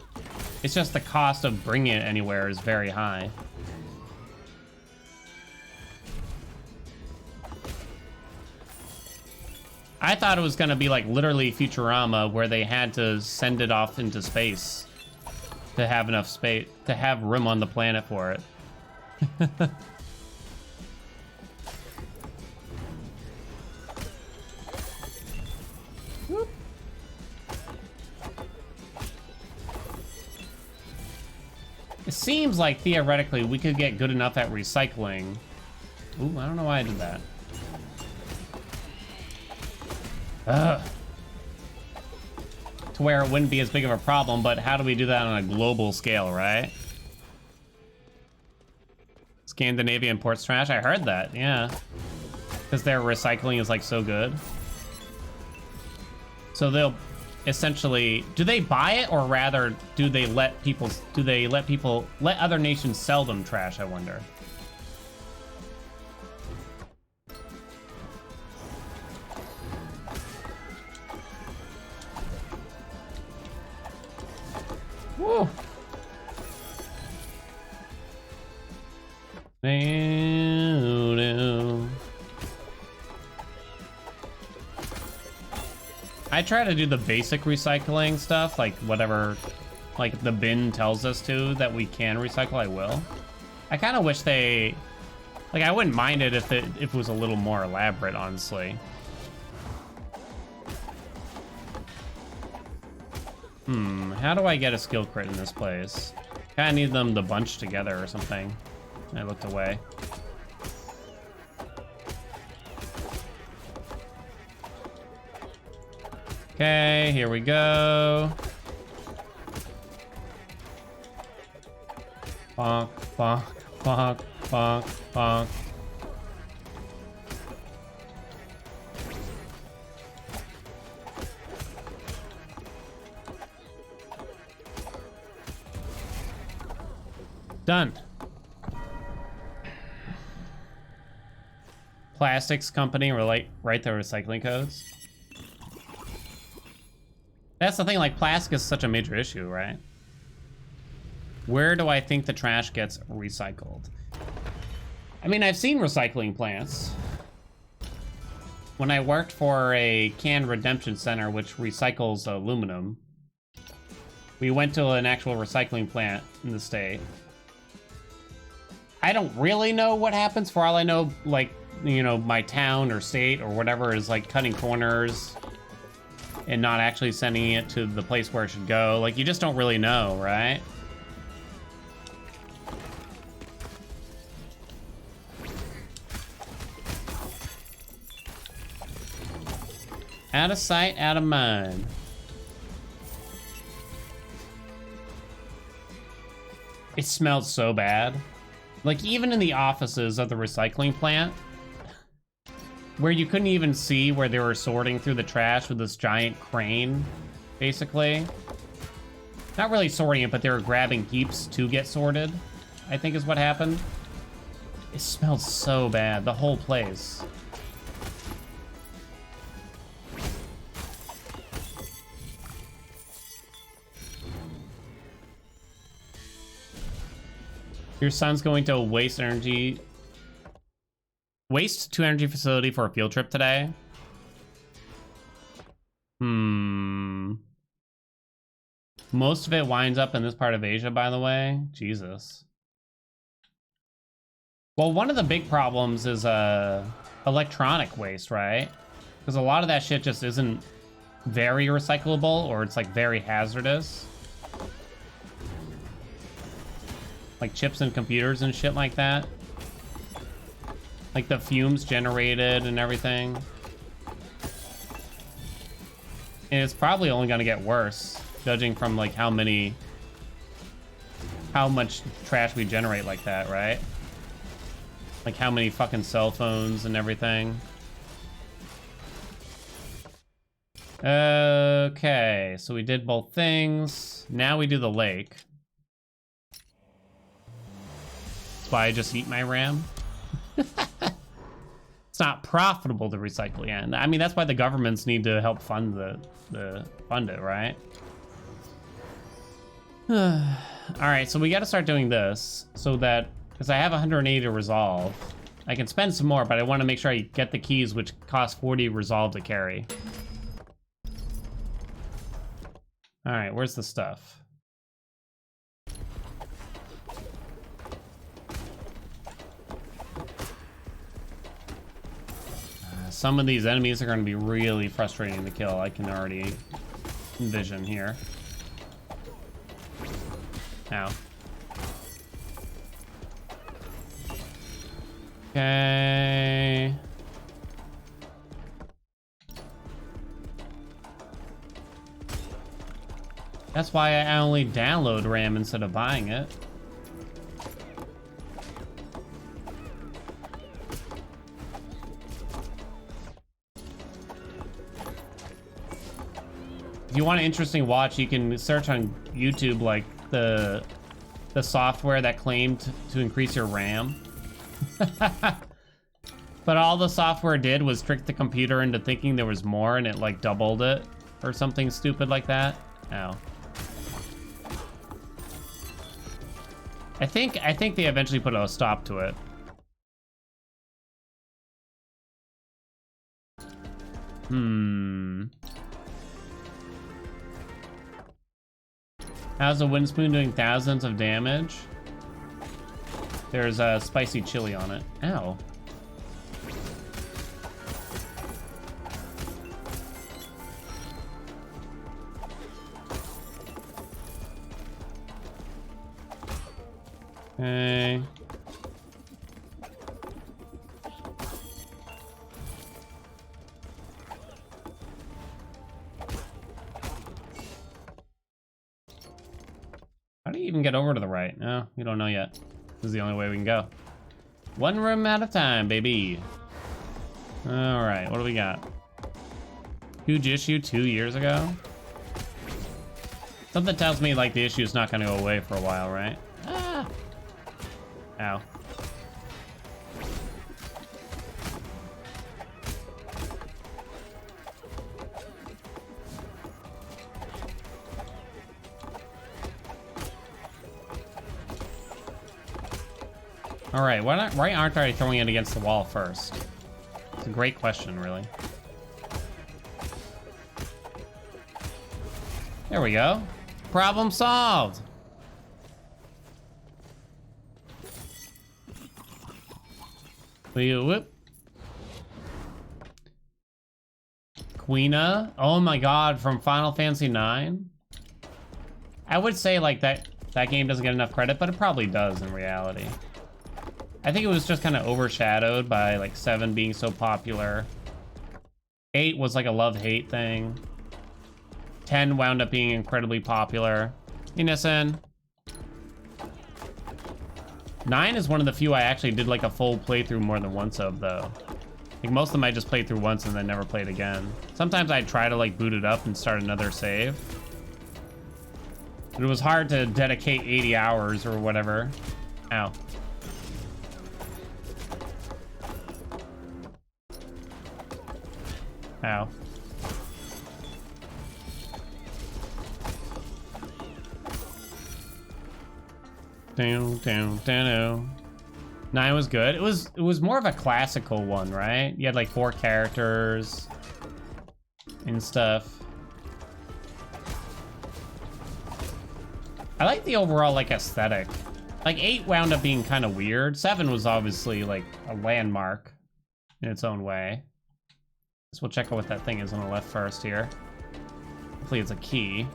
It's just the cost of bringing it anywhere is very high. I thought it was gonna be like literally Futurama where they had to send it off into space to have enough space, to have room on the planet for it. It seems like theoretically we could get good enough at recycling. Ooh, I don't know why I did that. To where it wouldn't be as big of a problem, but how do we do that on a global scale, right? Scandinavian ports trash? I heard that, yeah. Because their recycling is like so good. So they'll essentially, do they buy it or rather do they let other nations sell them trash, I wonder? Whoa. I try to do the basic recycling stuff, like whatever, like the bin tells us to that we can recycle, I will. I kind of wish they, like, I wouldn't mind it if it was a little more elaborate, honestly. How do I get a skill crit in this place? Kinda need them to bunch together or something. I looked away. Okay, here we go. Bonk, bonk, bonk, bonk, bonk. Done. plastics company write their recycling codes? That's the thing, like, plastic is such a major issue, right? Where do I think the trash gets recycled? I mean, I've seen recycling plants. When I worked for a can redemption center, which recycles aluminum, we went to an actual recycling plant in the state. I don't really know what happens. For all I know, like, you know, my town or state or whatever is like cutting corners and not actually sending it to the place where it should go. Like, you just don't really know, right? Out of sight, out of mind. It smelled so bad. Like, even in the offices of the recycling plant, where you couldn't even see where they were sorting through the trash with this giant crane, basically. Not really sorting it, but they were grabbing heaps to get sorted, I think is what happened. It smelled so bad, the whole place. Your son's going to a waste to energy facility for a field trip today. Most of it winds up in this part of Asia, by the way. Jesus. Well, one of the big problems is electronic waste, right? Because a lot of that shit just isn't very recyclable, or it's like very hazardous. Like chips and computers and shit like that. Like the fumes generated and everything. And it's probably only gonna get worse, judging from like how much trash we generate like that, right? Like how many fucking cell phones and everything. Okay, so we did both things. Now we do the lake. That's why I just eat my RAM. It's not profitable to recycle, yeah. I mean, that's why the governments need to help fund fund it, right? All right, so we got to start doing this so that, because I have 180 to resolve, I can spend some more, but I want to make sure I get the keys, which cost 40 resolve to carry. All right, where's the stuff? Some of these enemies are going to be really frustrating to kill. I can already envision here. Ow. Okay. That's why I only download RAM instead of buying it. If you want an interesting watch, you can search on YouTube like the software that claimed to increase your RAM. But all the software did was trick the computer into thinking there was more, and it like doubled it or something stupid like that. Ow. I think they eventually put a stop to it. How's the wind spoon doing thousands of damage? There's a spicy chili on it. Ow. Okay. How do you even get over to the right? No, we don't know yet. This is the only way we can go. One room at a time, baby. All right, what do we got? Huge issue 2 years ago? Something tells me like the issue is not gonna go away for a while, right? Ah! Ow. All right, why aren't I throwing it against the wall first? It's a great question, really. There we go. Problem solved. Whoop. Queena. Oh my god, from Final Fantasy IX. I would say like that game doesn't get enough credit, but it probably does in reality. I think it was just kind of overshadowed by like 7 being so popular. 8 was like a love-hate thing. 10 wound up being incredibly popular. Innocent. 9 is one of the few I actually did like a full playthrough more than once of, though. Like most of them I just played through once and then never played again. Sometimes I'd try to like boot it up and start another save. But it was hard to dedicate 80 hours or whatever. Ow. Ow. Down. 9 was good. It was more of a classical one, right? You had like 4 characters and stuff. I like the overall like aesthetic. Like 8 wound up being kind of weird. 7 was obviously like a landmark in its own way. So we'll check out what that thing is on the left first here. Hopefully it's a key.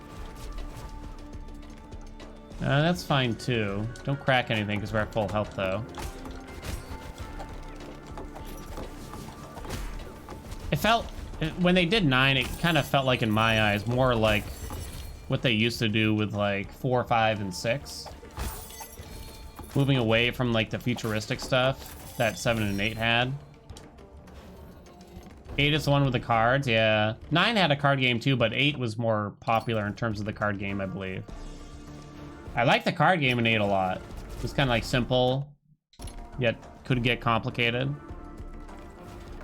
That's fine too. Don't crack anything because we're at full health though. It felt, when they did 9, it kind of felt like in my eyes more like what they used to do with like 4, 5, and 6. Moving away from like the futuristic stuff that 7 and 8 had. 8 is the one with the cards, yeah. 9 had a card game too, but 8 was more popular in terms of the card game, I believe. I like the card game in 8 a lot. It was kind of like simple, yet could get complicated.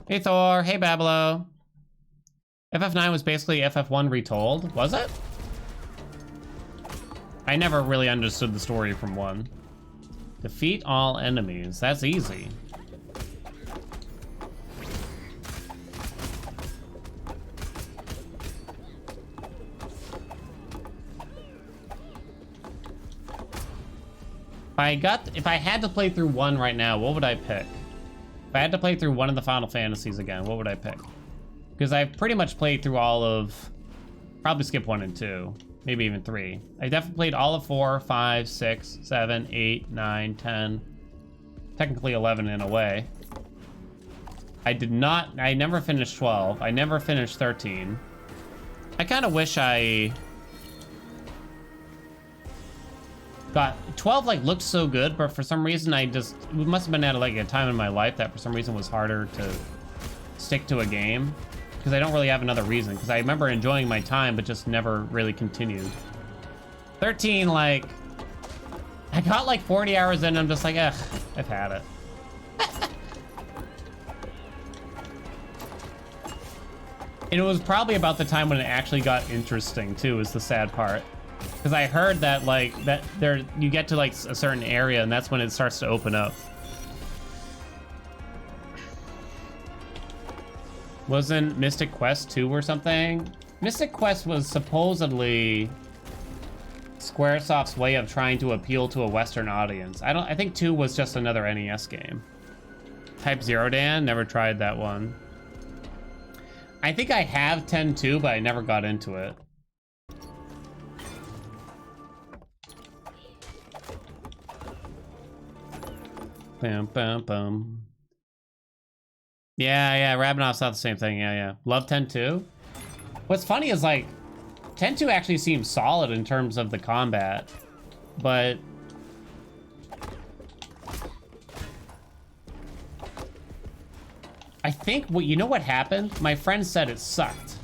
Hey Thor, hey Babelo. FF9 was basically FF1 retold, was it? I never really understood the story from 1. Defeat all enemies, that's easy. If I had to play through 1 right now, what would I pick? If I had to play through one of the Final Fantasies again, what would I pick? Because I've pretty much played through all of, probably skip 1 and 2, maybe even 3. I definitely played all of 4, 5, 6, 7, 8, 9, 10, technically 11 in a way. I never finished 12. I never finished 13. I kind of wish I got 12 like looked so good, but for some reason it must have been at like a time in my life that for some reason was harder to stick to a game, because I don't really have another reason, because I remember enjoying my time but just never really continued. 13, like I got like 40 hours in and I'm just like, ugh, I've had it. And it was probably about the time when it actually got interesting too, is the sad part. Because I heard that like you get to like a certain area and that's when it starts to open up. Wasn't Mystic Quest 2 or something? Mystic Quest was supposedly Squaresoft's way of trying to appeal to a Western audience. I think 2 was just another NES game. Type Zero Dan, never tried that one. I think I have 10-2, but I never got into it. Bum, bum, bum. Yeah, Rabinoff's not the same thing. Yeah. Love 10-2. What's funny is like 10-2 actually seems solid in terms of the combat, but I think you know what happened? My friend said it sucked,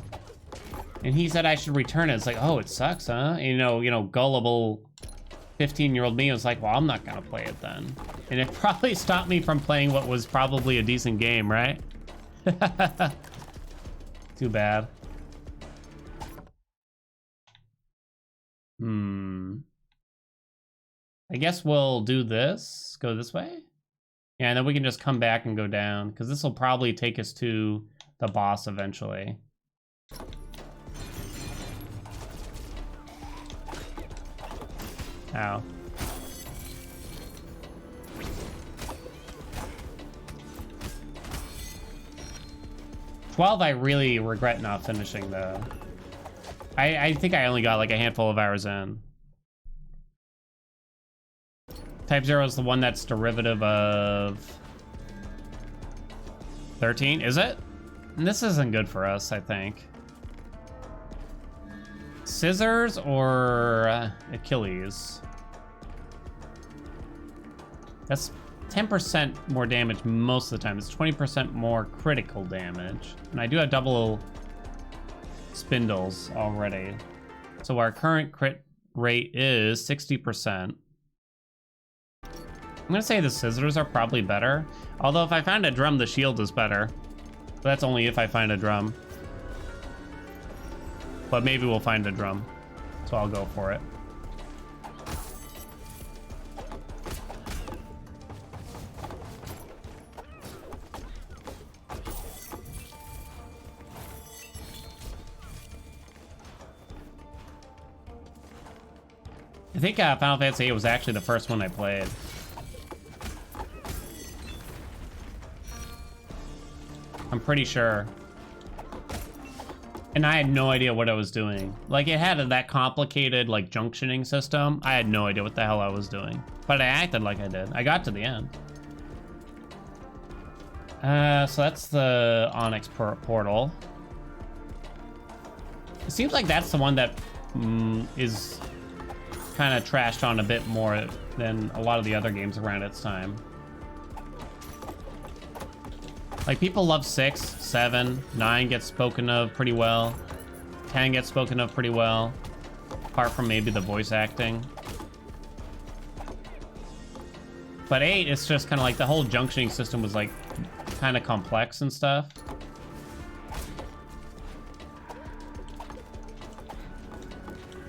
and he said I should return it. It's like, oh, it sucks, huh? And, you know, gullible 15-year-old me was like, well, I'm not gonna play it then. And it probably stopped me from playing what was probably a decent game, right? Too bad. I guess we'll do this. Go this way? Yeah, and then we can just come back and go down, because this will probably take us to the boss eventually. Ow. "12 I really regret not finishing, though. I think I only got like a handful of hours in. Type 0 is the one that's derivative of 13, is it? And this isn't good for us, I think. Scissors or Achilles? That's 10% more damage most of the time. It's 20% more critical damage. And I do have double spindles already. So our current crit rate is 60%. I'm gonna say the scissors are probably better. Although if I find a drum, the shield is better. But that's only if I find a drum. But maybe we'll find a drum. So I'll go for it. I think Final Fantasy VIII was actually the first one I played. I'm pretty sure. And I had no idea what I was doing. Like, it had that complicated, like, junctioning system. I had no idea what the hell I was doing. But I acted like I did. I got to the end. So that's the Onyx portal. It seems like that's the one that is kind of trashed on a bit more than a lot of the other games around its time. Like, people love 6, 7, 9 gets spoken of pretty well. 10 gets spoken of pretty well. Apart from maybe the voice acting. But 8, it's just kind of like the whole junctioning system was like kind of complex and stuff.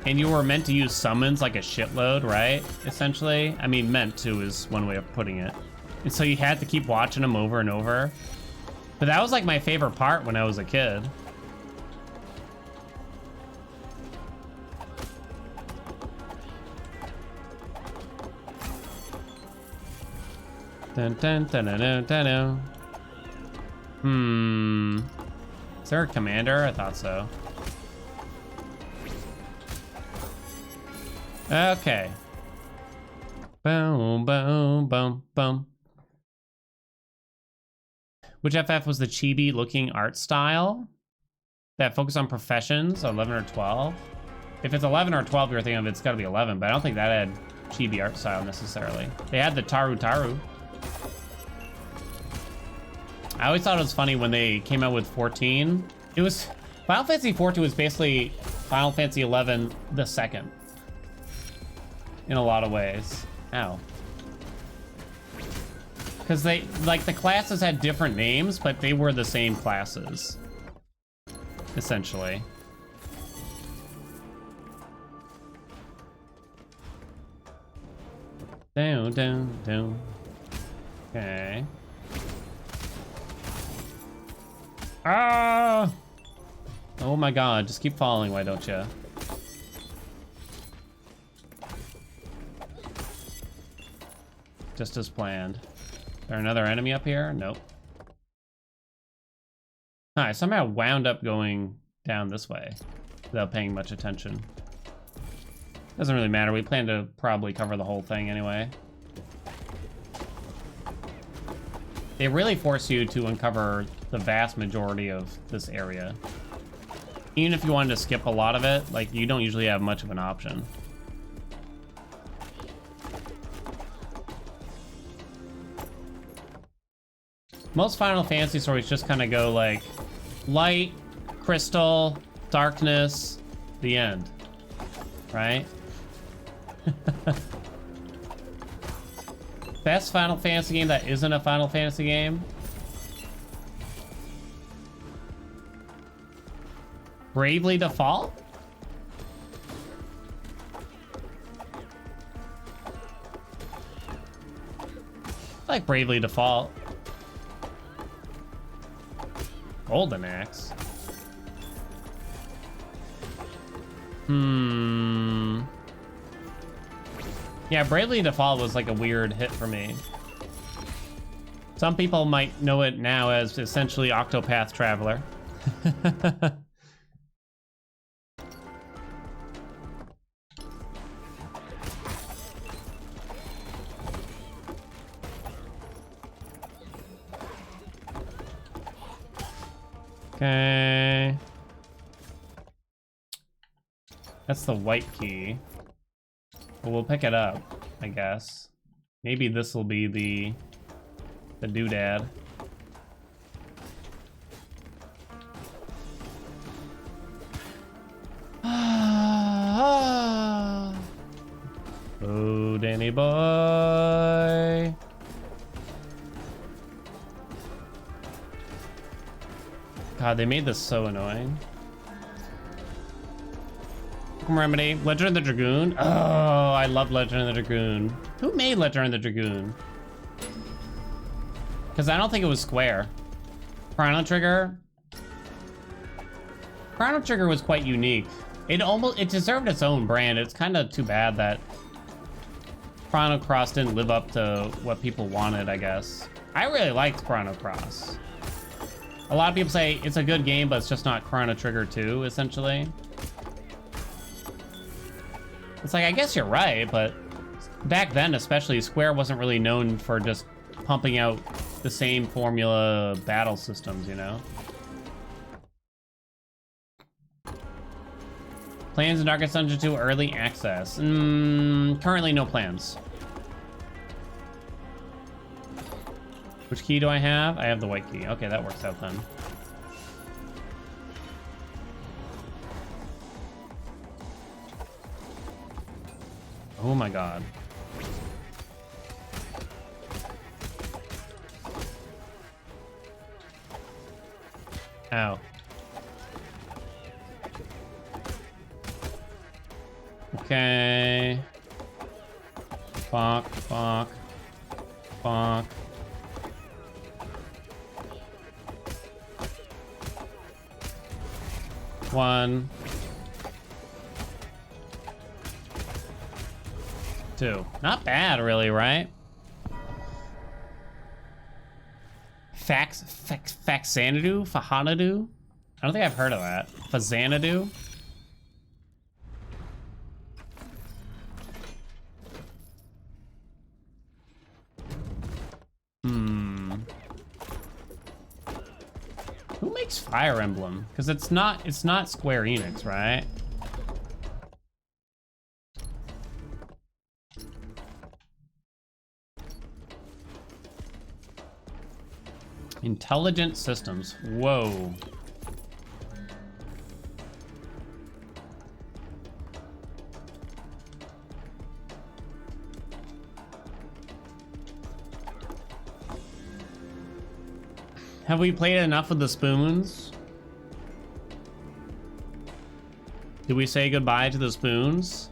And you were meant to use summons like a shitload, right? Essentially. I mean, meant to is one way of putting it. And so you had to keep watching them over and over. But that was like my favorite part when I was a kid. Dun, dun, dun, dun, dun, dun, dun. Is there a commander? I thought so. Okay. Boom, boom, boom, boom. Which FF was the chibi-looking art style that focused on professions, 11 or 12? If it's 11 or 12, you're thinking of it's got to be 11, but I don't think that had chibi art style necessarily. They had the Taru Taru. I always thought it was funny when they came out with 14. It was... Final Fantasy 14 was basically Final Fantasy 11 the second. In a lot of ways. Ow. Because they, like, the classes had different names, but they were the same classes. Essentially. Down, down, down. Okay. Ah! Oh my god, just keep falling, why don't you? Just as planned. Is there another enemy up here? Nope. I somehow wound up going down this way without paying much attention. Doesn't really matter. We plan to probably cover the whole thing anyway. They really force you to uncover the vast majority of this area. Even if you wanted to skip a lot of it, like, you don't usually have much of an option. Most Final Fantasy stories just kind of go like light, crystal, darkness, the end, right? Best Final Fantasy game that isn't a Final Fantasy game? Bravely Default? I like Bravely Default. Golden Axe. Yeah, Bravely Default was like a weird hit for me. Some people might know it now as essentially Octopath Traveler. Okay. That's the white key. Well, we'll pick it up, I guess. Maybe this will be the doodad. Oh, Danny boy. God, they made this so annoying. Remedy, Legend of the Dragoon. Oh, I love Legend of the Dragoon. Who made Legend of the Dragoon? Because I don't think it was Square. Chrono Trigger. Chrono Trigger was quite unique. It deserved its own brand. It's kind of too bad that Chrono Cross didn't live up to what people wanted, I guess. I really liked Chrono Cross. A lot of people say it's a good game, but it's just not Chrono Trigger 2, essentially. It's like, I guess you're right, but back then, especially, Square wasn't really known for just pumping out the same formula battle systems, you know? Plans in Darkest Dungeon 2 early access. Currently no plans. Which key do I have? I have the white key. Okay, that works out then. Oh my god. Ow. Okay. Fuck, fuck, fuck. One. Two. Not bad, really, right? Faxanadu? Fahanadu? I don't think I've heard of that. Fazanadu? Who makes Fire Emblem? Because it's not Square Enix, right? Intelligent Systems. Whoa. Have we played enough with the spoons? Did we say goodbye to the spoons?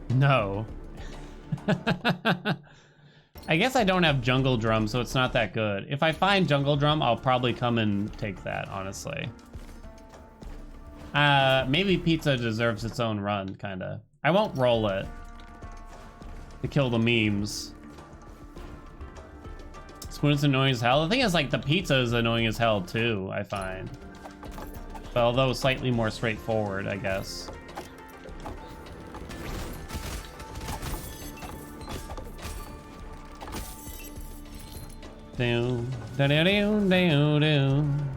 No. I guess I don't have Jungle Drum, so it's not that good. If I find Jungle Drum, I'll probably come and take that, honestly. Maybe pizza deserves its own run, kinda. I won't roll it to kill the memes. Spoon's annoying as hell. The thing is, like, the pizza is annoying as hell, too, I find. But although slightly more straightforward, I guess. Down, down, down, down, down.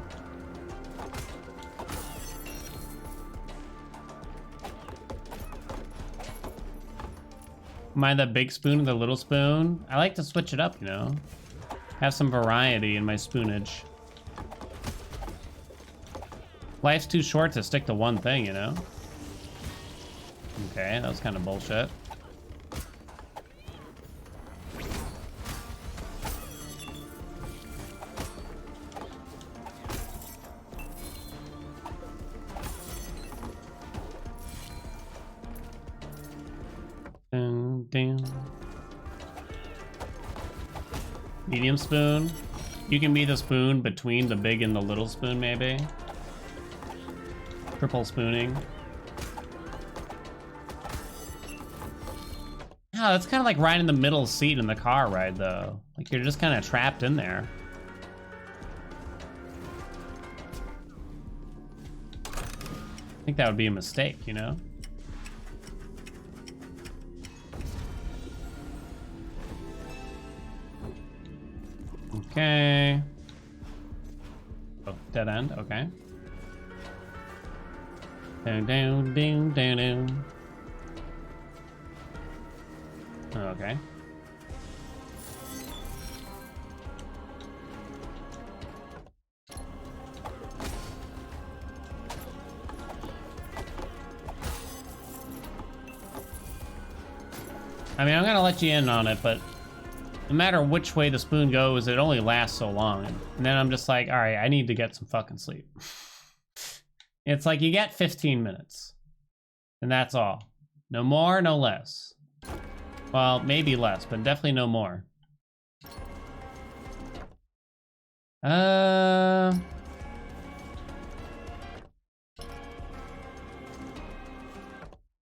Mind that big spoon or the little spoon? I like to switch it up, you know? Have some variety in my spoonage. Life's too short to stick to one thing, you know? Okay, that was kind of bullshit. Medium spoon. You can be the spoon between the big and the little spoon, maybe. Triple spooning. Oh, that's kind of like riding the middle seat in the car ride, though. Like, you're just kind of trapped in there. I think that would be a mistake, you know? Okay. Oh, dead end, okay. Down, down, down, down, down. Okay. I mean, I'm gonna let you in on it, but no matter which way the spoon goes, it only lasts so long. And then I'm just like, all right, I need to get some fucking sleep. It's like you get 15 minutes. And that's all. No more, no less. Well, maybe less, but definitely no more.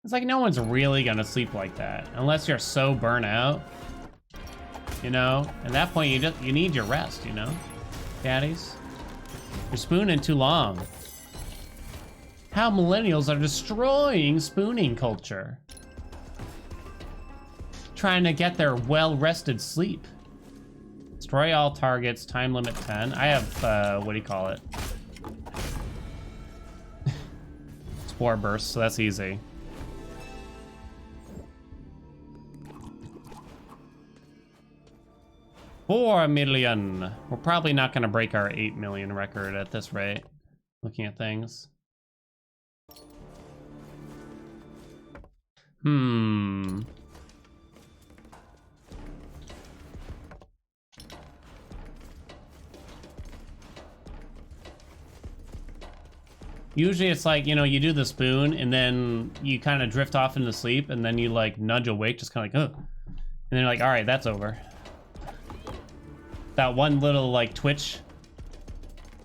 It's like no one's really gonna sleep like that unless you're so burnt out. You know, at that point you need your rest, you know, daddies. You're spooning too long. How millennials are destroying spooning culture. Trying to get their well-rested sleep. Destroy all targets, time limit 10. I have, what do you call it? Spore burst, so that's easy. $4 million. We're probably not gonna break our 8 million record at this rate. Looking at things. Usually it's like, you know, you do the spoon and then you kind of drift off into sleep and then you like nudge awake, just kind of like, oh. And then you're like, all right, that's over. That one little like twitch.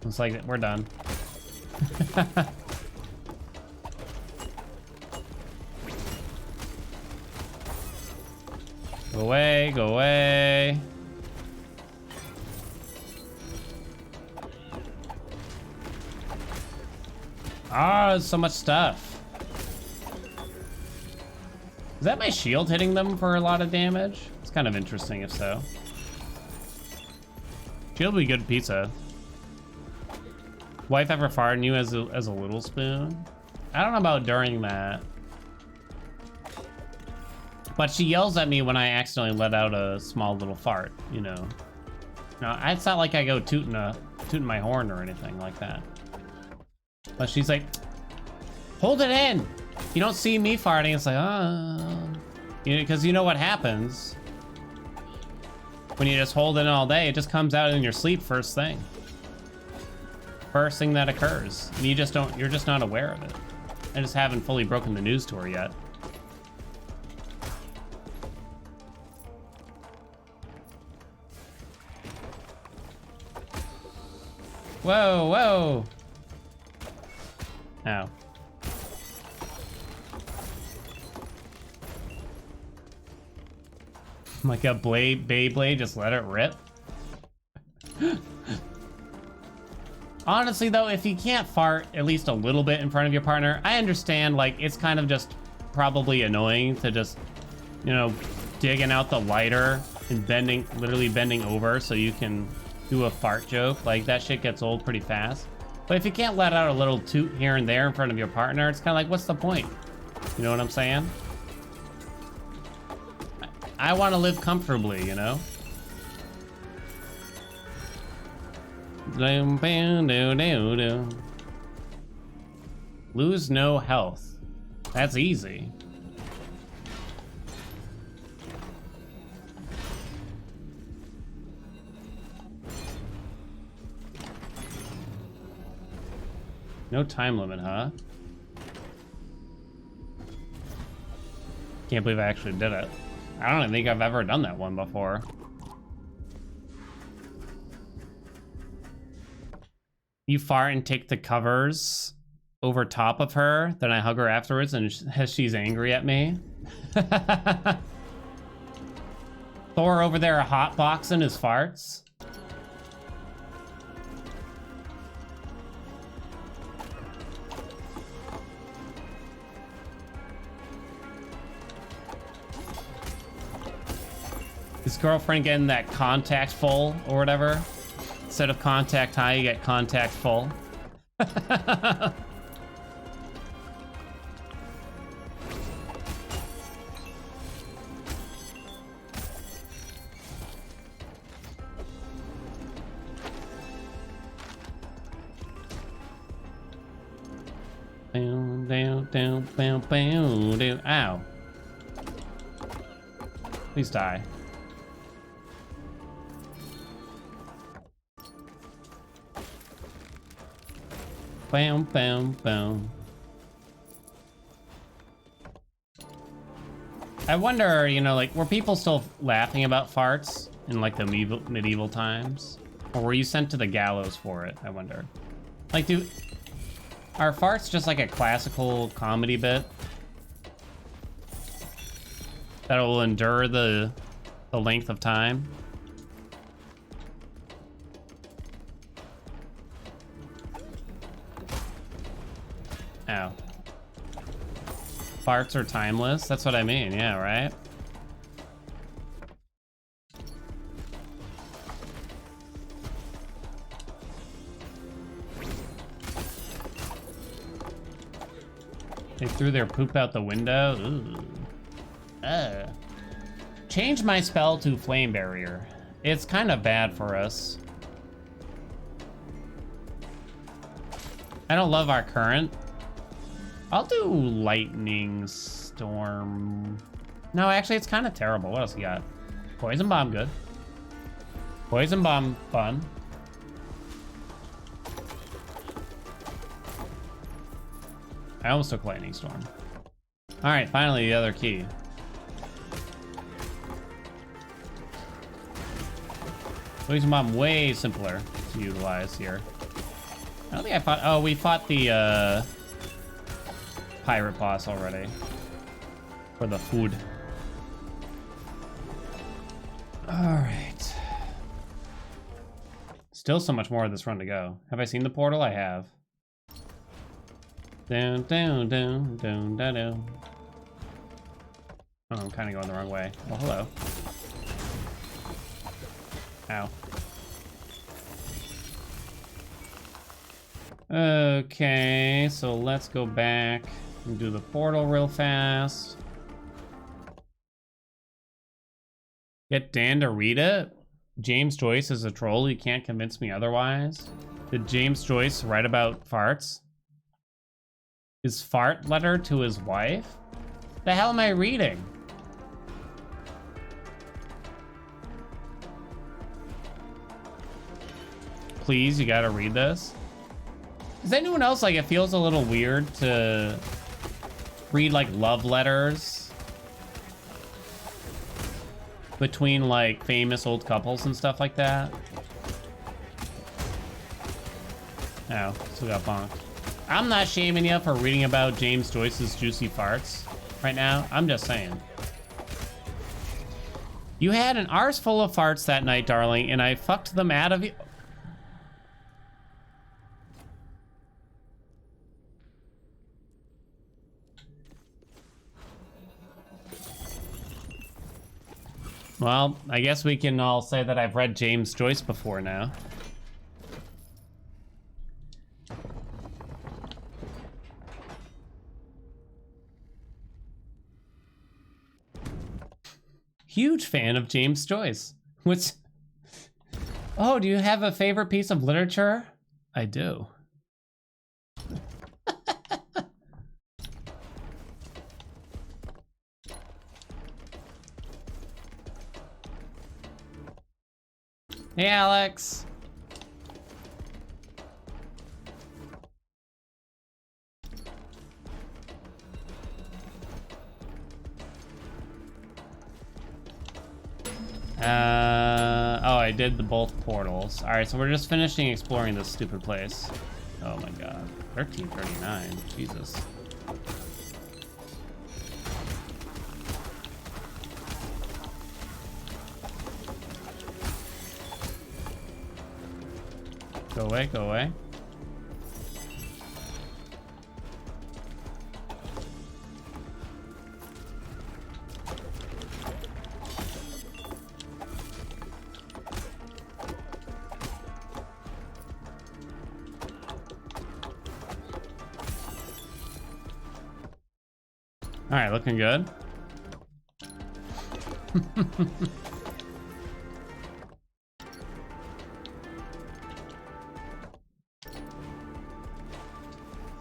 It's like, we're done. Go away, go away. Ah, oh, so much stuff. Is that my shield hitting them for a lot of damage? It's kind of interesting if so. Shield would be good pizza. Wife ever farted you as a little spoon? I don't know about during that. But she yells at me when I accidentally let out a small little fart, you know. No, it's not like I go tooting my horn or anything like that. But she's like, hold it in. You don't see me farting. It's like, oh. You know, because you know what happens when you just hold it in all day. It just comes out in your sleep first thing. First thing that occurs. And you're just not aware of it. I just haven't fully broken the news to her yet. Whoa, whoa. Ow. Like a Beyblade, just let it rip. Honestly though, if you can't fart at least a little bit in front of your partner, I understand, like, it's kind of just probably annoying to just, you know, digging out the lighter and literally bending over so you can do a fart joke. Like, that shit gets old pretty fast. But if you can't let out a little toot here and there in front of your partner, it's kind of like, what's the point? You know what I'm saying? I want to live comfortably, you know? Lose no health. That's easy. No time limit, huh? Can't believe I actually did it. I don't think I've ever done that one before. You fart and take the covers over top of her, then I hug her afterwards and she's angry at me. Thor over there hotboxing his farts. His girlfriend getting that contact full or whatever. Instead of contact high, you get contact full. Ow. Please die. Bam, bam, bam. I wonder, you know, like, were people still laughing about farts in, like, the medieval times? Or were you sent to the gallows for it, I wonder? Like, are farts just like a classical comedy bit that will endure the length of time? Ow. Farts are timeless? That's what I mean, yeah, right? They threw their poop out the window? Ooh. Change my spell to Flame Barrier. It's kind of bad for us. I don't love our current. I'll do Lightning Storm. No, actually, it's kind of terrible. What else you got? Poison Bomb, good. Poison Bomb, fun. I almost took Lightning Storm. All right, finally, the other key. Poison Bomb, way simpler to utilize here. I don't think I fought... Oh, we fought the pirate boss already. For the food. All right. Still so much more of this run to go. Have I seen the portal? I have. Down, down, down, down, down, down. Oh, I'm kind of going the wrong way. Well, hello. Ow. Okay, so let's go back and do the portal real fast. Get Dan to read it? James Joyce is a troll. You can't convince me otherwise. Did James Joyce write about farts? His fart letter to his wife? The hell am I reading? Please, you gotta read this. Does anyone else, like, it feels a little weird to read, like, love letters between, like, famous old couples and stuff like that? Oh, still got bonked. I'm not shaming you for reading about James Joyce's juicy farts right now. I'm just saying. You had an arse full of farts that night, darling, and I fucked them out of you. Well, I guess we can all say that I've read James Joyce before now. Huge fan of James Joyce. What's... Oh, do you have a favorite piece of literature? I do. Hey, Alex. Oh, I did both portals. All right, so we're just finishing exploring this stupid place. Oh my god. 1339. Jesus. Go away, go away. All right, looking good.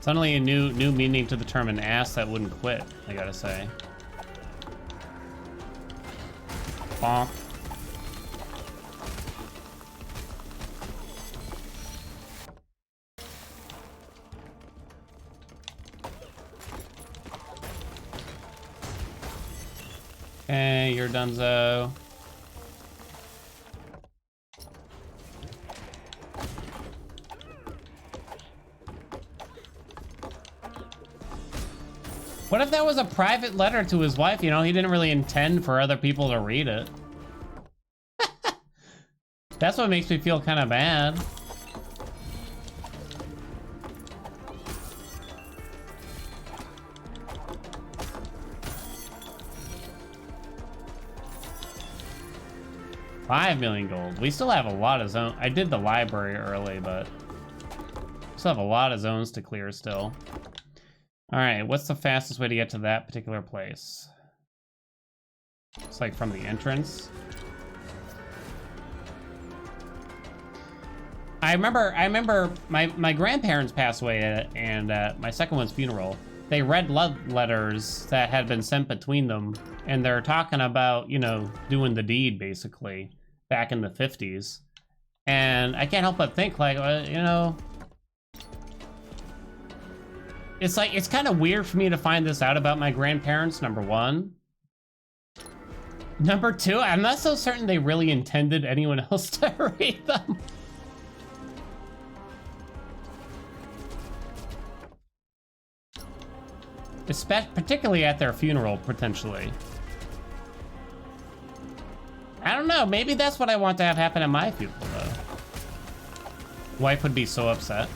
Suddenly a new meaning to the term an ass that wouldn't quit, I gotta say. Bonk. Okay, you're donezo. What if that was a private letter to his wife? You know, he didn't really intend for other people to read it. That's what makes me feel kind of bad. $5 million gold. We still have a lot of zones. I did the library early, but we still have a lot of zones to clear still. All right, what's the fastest way to get to that particular place? It's like from the entrance. I remember my grandparents passed away and my second one's funeral. They read love letters that had been sent between them, and they're talking about, you know, doing the deed basically back in the 50s. And I can't help but think, like, you know, it's like, it's kind of weird for me to find this out about my grandparents, number one. Number two, I'm not so certain they really intended anyone else to read them. Particularly at their funeral, potentially. I don't know, maybe that's what I want to have happen at my funeral, though. Wife would be so upset.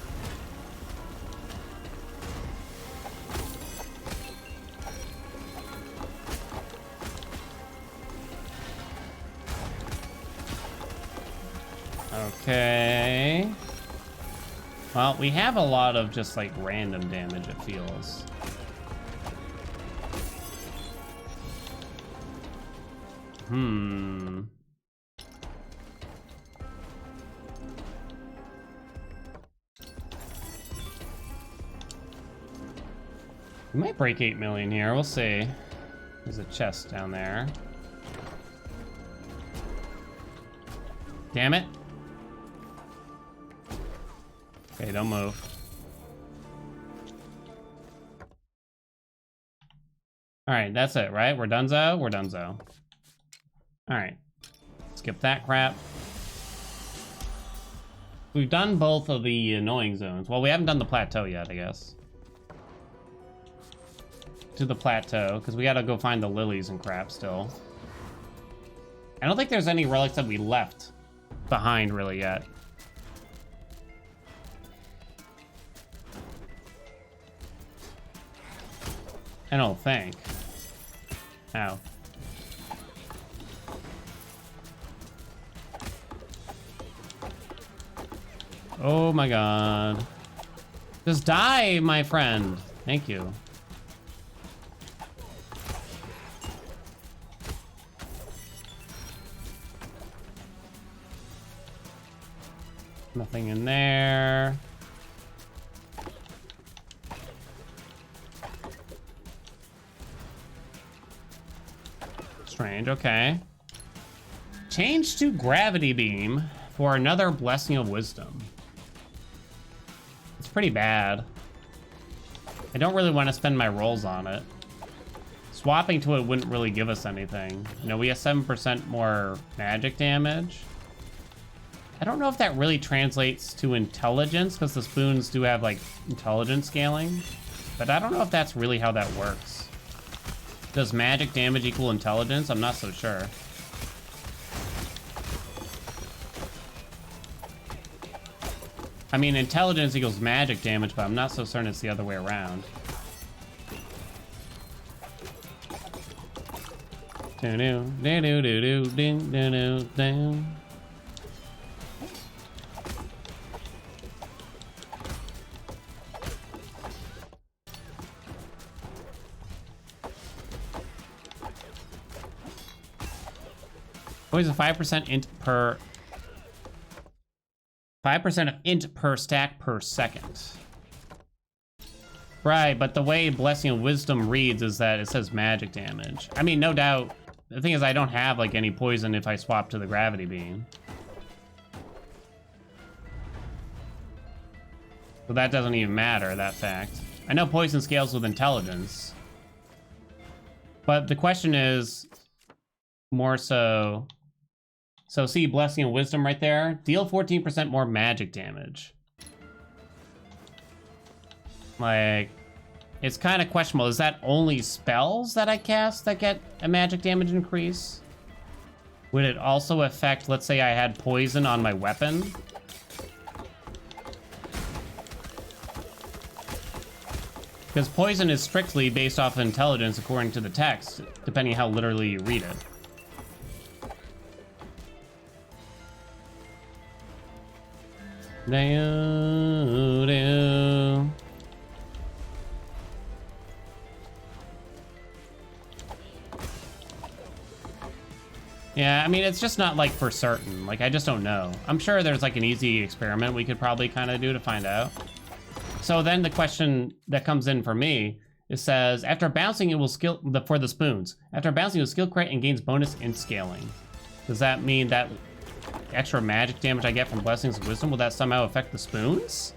Okay. Well, we have a lot of just like random damage, it feels. We might break 8 million here, we'll see. There's a chest down there. Damn it. Okay, don't move. All right, that's it, right? We're donezo? We're donezo. All right, skip that crap. We've done both of the annoying zones. Well, we haven't done the plateau yet, I guess. To the plateau, because we gotta go find the lilies and crap still. I don't think there's any relics that we left behind really yet. I don't think. Ow. Oh my god. Just die, my friend. Thank you. Nothing in there. Strange, okay. Change to gravity beam for another blessing of wisdom. It's pretty bad. I don't really want to spend my rolls on it. Swapping to it wouldn't really give us anything. You know, we have 7% more magic damage. I don't know if that really translates to intelligence, because the spoons do have, like, intelligence scaling. But I don't know if that's really how that works. Does magic damage equal intelligence? I'm not so sure. I mean, intelligence equals magic damage, but I'm not so certain it's the other way around. Poison 5% int per 5% of int per stack per second. Right, but the way Blessing of Wisdom reads is that it says magic damage. I mean, no doubt. The thing is, I don't have like any poison if I swap to the gravity beam. So that doesn't even matter, that fact. I know poison scales with intelligence. But the question is more so... So see Blessing of Wisdom right there? Deal 14% more magic damage. Like, it's kind of questionable. Is that only spells that I cast that get a magic damage increase? Would it also affect, let's say I had poison on my weapon? Because poison is strictly based off of intelligence according to the text, depending how literally you read it. Yeah, I mean, it's just not like for certain. Like, I just don't know. I'm sure there's like an easy experiment we could probably kind of do to find out. So then the question that comes in for me, it says, after bouncing, it will skill for the spoons. After bouncing, it will skill crit and gains bonus int scaling. Does that mean that extra magic damage I get from Blessings of Wisdom, will that somehow affect the spoons?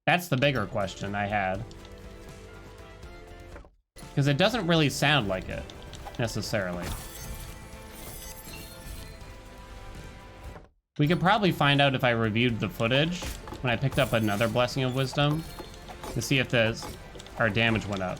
That's the bigger question I had. Because it doesn't really sound like it, necessarily. We could probably find out if I reviewed the footage when I picked up another Blessing of Wisdom to see if our damage went up.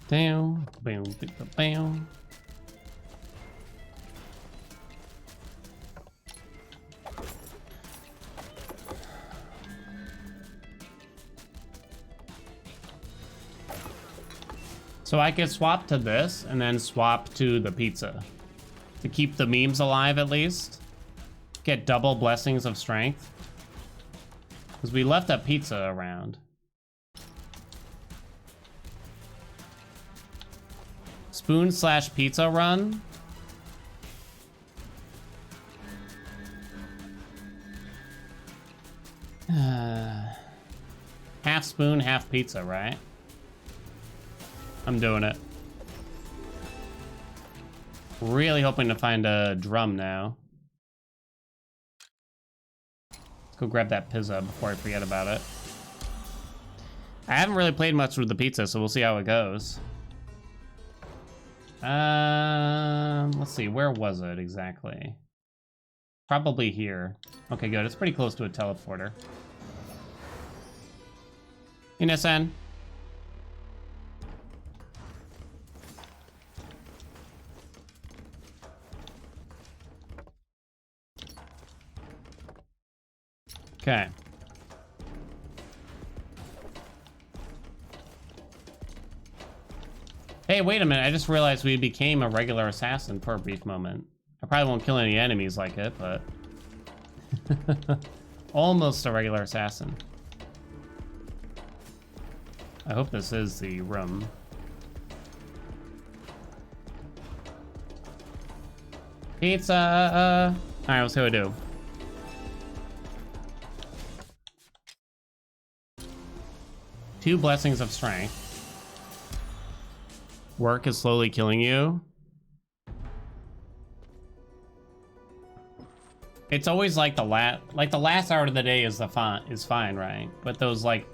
Down, bam, bam. So I could swap to this and then swap to the pizza to keep the memes alive at least. Get double blessings of strength. Because we left that pizza around. Spoon / pizza run. Half spoon, half pizza, right? I'm doing it. Really hoping to find a drum now. Let's go grab that pizza before I forget about it. I haven't really played much with the pizza, so we'll see how it goes. Let's see, where was it exactly? Probably here. Okay, good. It's pretty close to a teleporter. Inasan. Okay. Hey, wait a minute. I just realized we became a regular assassin for a brief moment. I probably won't kill any enemies like it, but... almost a regular assassin. I hope this is the room. Pizza! Alright, let's see what I do. 2 blessings of strength. Work is slowly killing you. It's always like the last hour of the day is fine, right? But those like,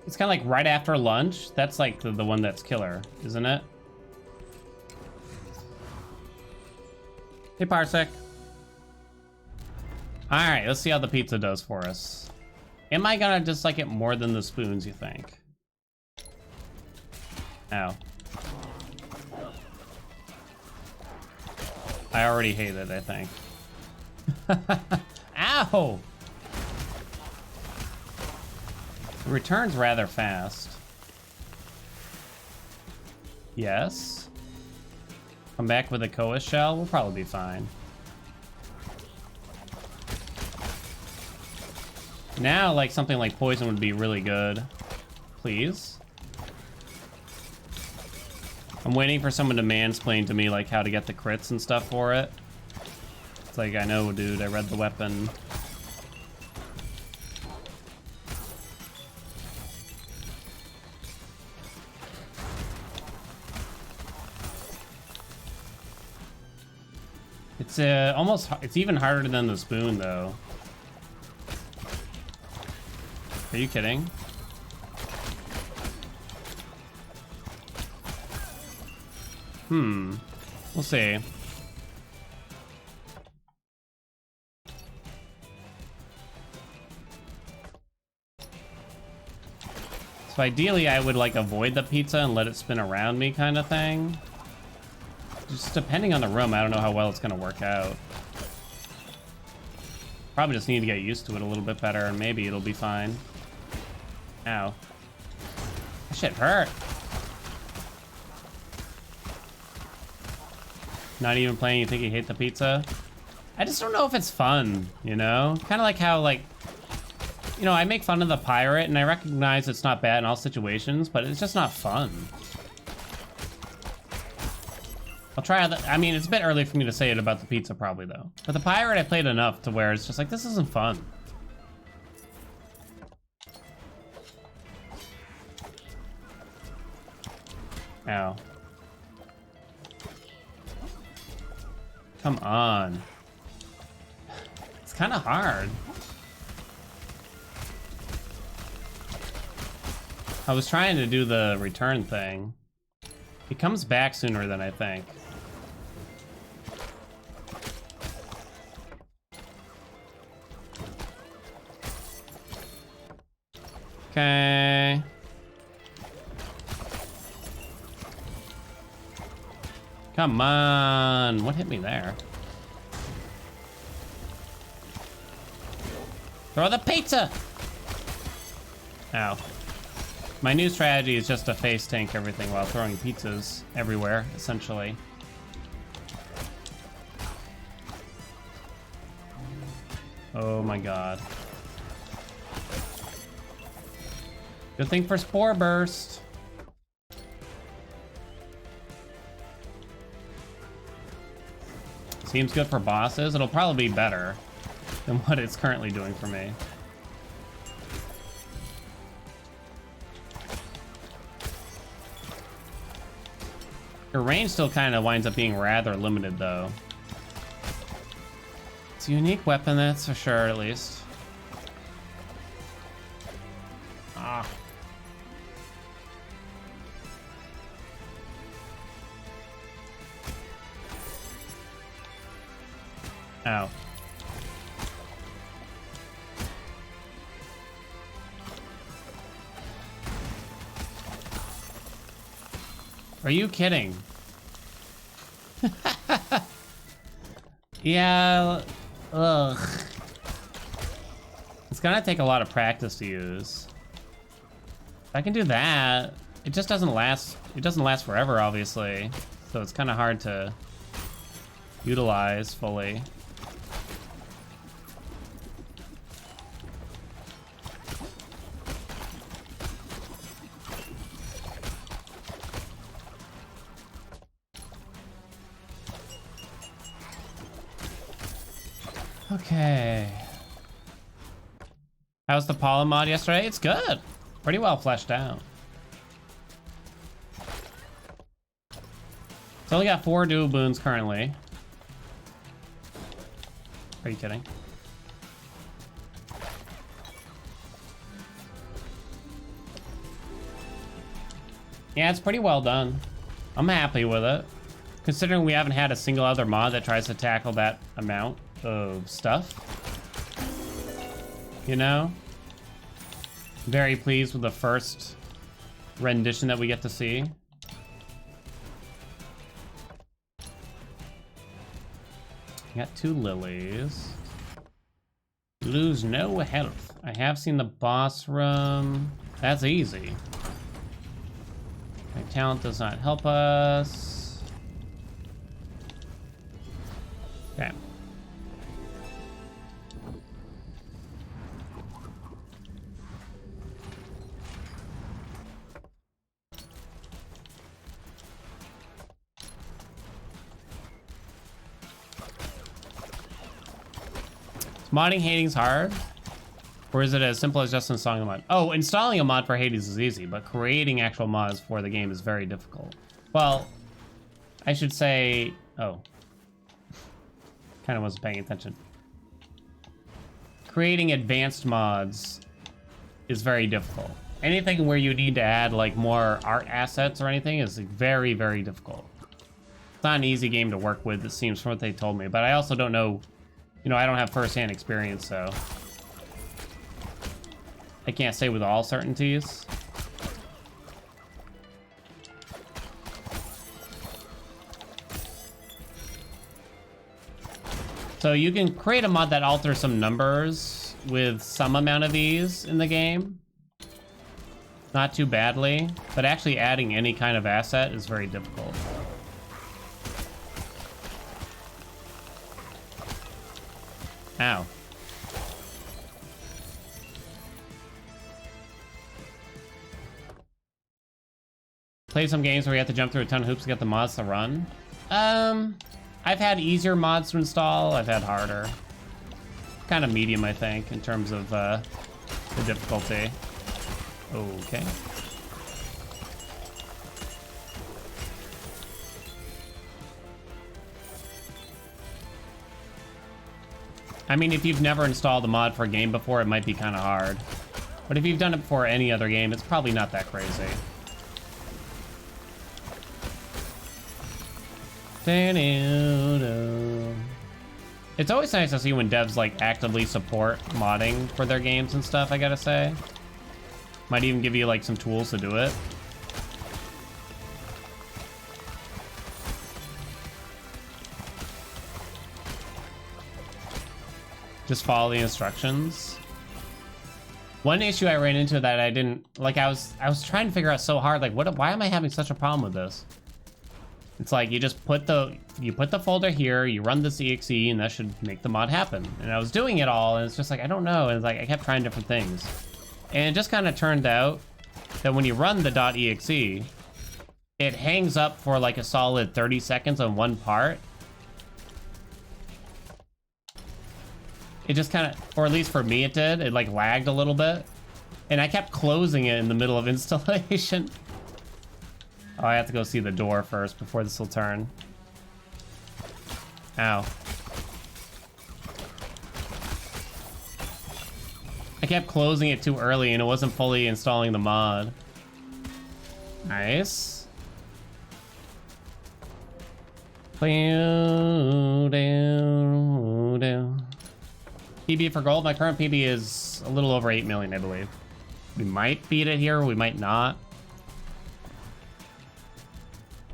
it's kind of like right after lunch. That's like the one that's killer, isn't it? Hey, Parsec. All right, let's see how the pizza does for us. Am I gonna dislike it more than the spoons, you think? Ow. I already hate it, I think. Ow! It returns rather fast. Yes. Come back with a Koa shell, we'll probably be fine. Now, like, something like poison would be really good. Please. I'm waiting for someone to mansplain to me, like, how to get the crits and stuff for it. It's like, I know, dude, I read the weapon. It's it's even harder than the spoon, though. Are you kidding? We'll see. So ideally, I would like avoid the pizza and let it spin around me kind of thing. Just depending on the room, I don't know how well it's gonna work out. Probably just need to get used to it a little bit better and maybe it'll be fine. Ow. That shit hurt. Not even playing, you think you hate the pizza? I just don't know if it's fun, you know? Kind of like how, like, you know, I make fun of the pirate and I recognize it's not bad in all situations, but it's just not fun. I'll try out I mean, it's a bit early for me to say it about the pizza probably though. But the pirate I played enough to where it's just like, this isn't fun. Ow. Come on. It's kind of hard. I was trying to do the return thing. It comes back sooner than I think. Okay. Come on. What hit me there? Throw the pizza! Ow. My new strategy is just to face tank everything while throwing pizzas everywhere, essentially. Oh my god. Good thing for Spore Burst. Seems good for bosses. It'll probably be better than what it's currently doing for me. Your range still kind of winds up being rather limited, though. It's a unique weapon, that's for sure, at least. Ah. Ow. Are you kidding? Yeah, ugh. It's gonna take a lot of practice to use. If I can do that, it just doesn't last. It doesn't last forever, obviously. So it's kind of hard to utilize fully. Okay. How's the pollen mod yesterday? It's good. Pretty well fleshed out. So we got 4 dual boons currently. Are you kidding? Yeah, it's pretty well done. I'm happy with it. Considering we haven't had a single other mod that tries to tackle that amount of stuff. You know? Very pleased with the first rendition that we get to see. Got 2 lilies. Lose no health. I have seen the boss room. That's easy. My talent does not help us. Okay. Modding Hades hard? Or is it as simple as just installing a mod? Oh, installing a mod for Hades is easy, but creating actual mods for the game is very difficult. Well, I should say... Oh. Kind of wasn't paying attention. Creating advanced mods is very difficult. Anything where you need to add like more art assets or anything is very, very difficult. It's not an easy game to work with, it seems, from what they told me, but I also don't know. You know, I don't have first-hand experience, so I can't say with all certainties. So you can create a mod that alters some numbers with some amount of ease in the game. Not too badly, but actually adding any kind of asset is very difficult. Ow. Play some games where you have to jump through a ton of hoops to get the mods to run. I've had easier mods to install. I've had harder. Kind of medium, I think, in terms of the difficulty. Okay. I mean, if you've never installed a mod for a game before, it might be kind of hard. But if you've done it for any other game, it's probably not that crazy. It's always nice to see when devs like actively support modding for their games and stuff, I gotta say. Might even give you like some tools to do it. Just follow the instructions. One issue I ran into that I didn't like, I was trying to figure out so hard, like, why am I having such a problem with this? It's like you just put the folder here, you run this exe, and that should make the mod happen. And I was doing it all, and it's just like, I don't know. And it's like I kept trying different things, and it just kind of turned out that when you run the .exe, it hangs up for like a solid 30 seconds on one part. It just kind of, or at least for me it did, it like lagged a little bit. And I kept closing it in the middle of installation. Oh, I have to go see the door first before this will turn. Ow. I kept closing it too early and it wasn't fully installing the mod. Nice. PB for gold. My current PB is a little over 8 million, I believe. We might beat it here, we might not.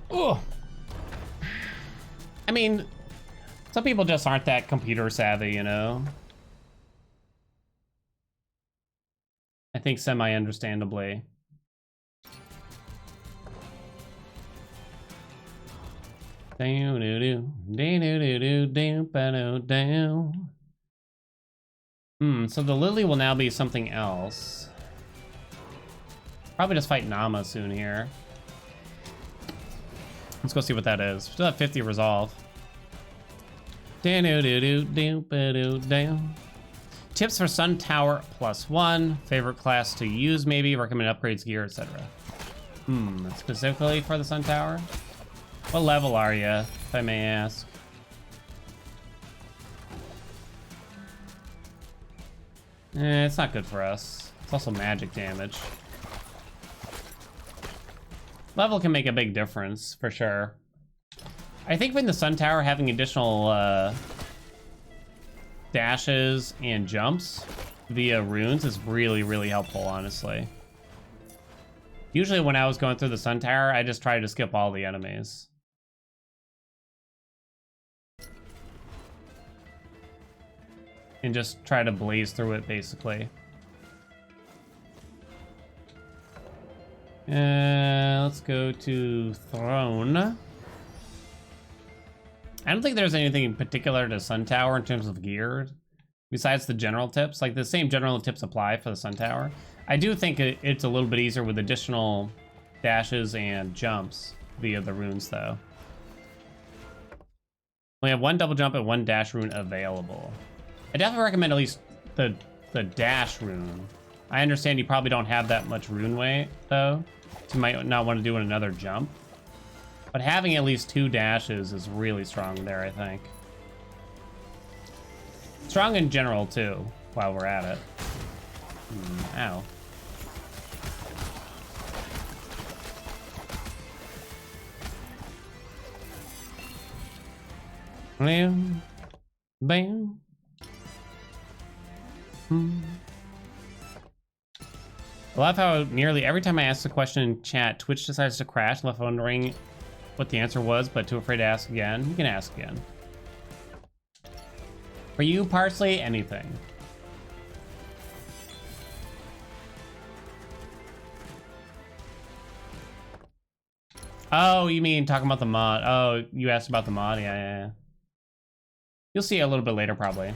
Oh, I mean, some people just aren't that computer savvy, you know? I think semi-understandably. So the Lily will now be something else. Probably just fight Naamah soon here. Let's go see what that is. Still have 50 resolve. Tips for Sun Tower +1. Favorite class to use, maybe. Recommend upgrades, gear, etc. Specifically for the Sun Tower? What level are you, if I may ask? It's not good for us. It's also magic damage. Level can make a big difference, for sure. I think with the Sun Tower having additional dashes and jumps via runes is really, really helpful, honestly. Usually when I was going through the Sun Tower, I just tried to skip all the enemies. And just try to blaze through it, basically. Let's go to Throne. I don't think there's anything in particular to Sun Tower in terms of gear, besides the general tips. Like, the same general tips apply for the Sun Tower. I do think it's a little bit easier with additional dashes and jumps via the runes, though. We have 1 double jump and 1 dash rune available. I definitely recommend at least the dash rune. I understand you probably don't have that much rune weight, though, so you might not want to do another jump. But having at least 2 dashes is really strong there, I think. Strong in general, too, while we're at it. Ow. Bam. Bam. I love how nearly every time I ask the question in chat, Twitch decides to crash, left wondering what the answer was, but too afraid to ask again. You can ask again. For you, Parsley, anything. Oh, you mean talking about the mod? Oh, you asked about the mod? Yeah. You'll see it a little bit later, probably.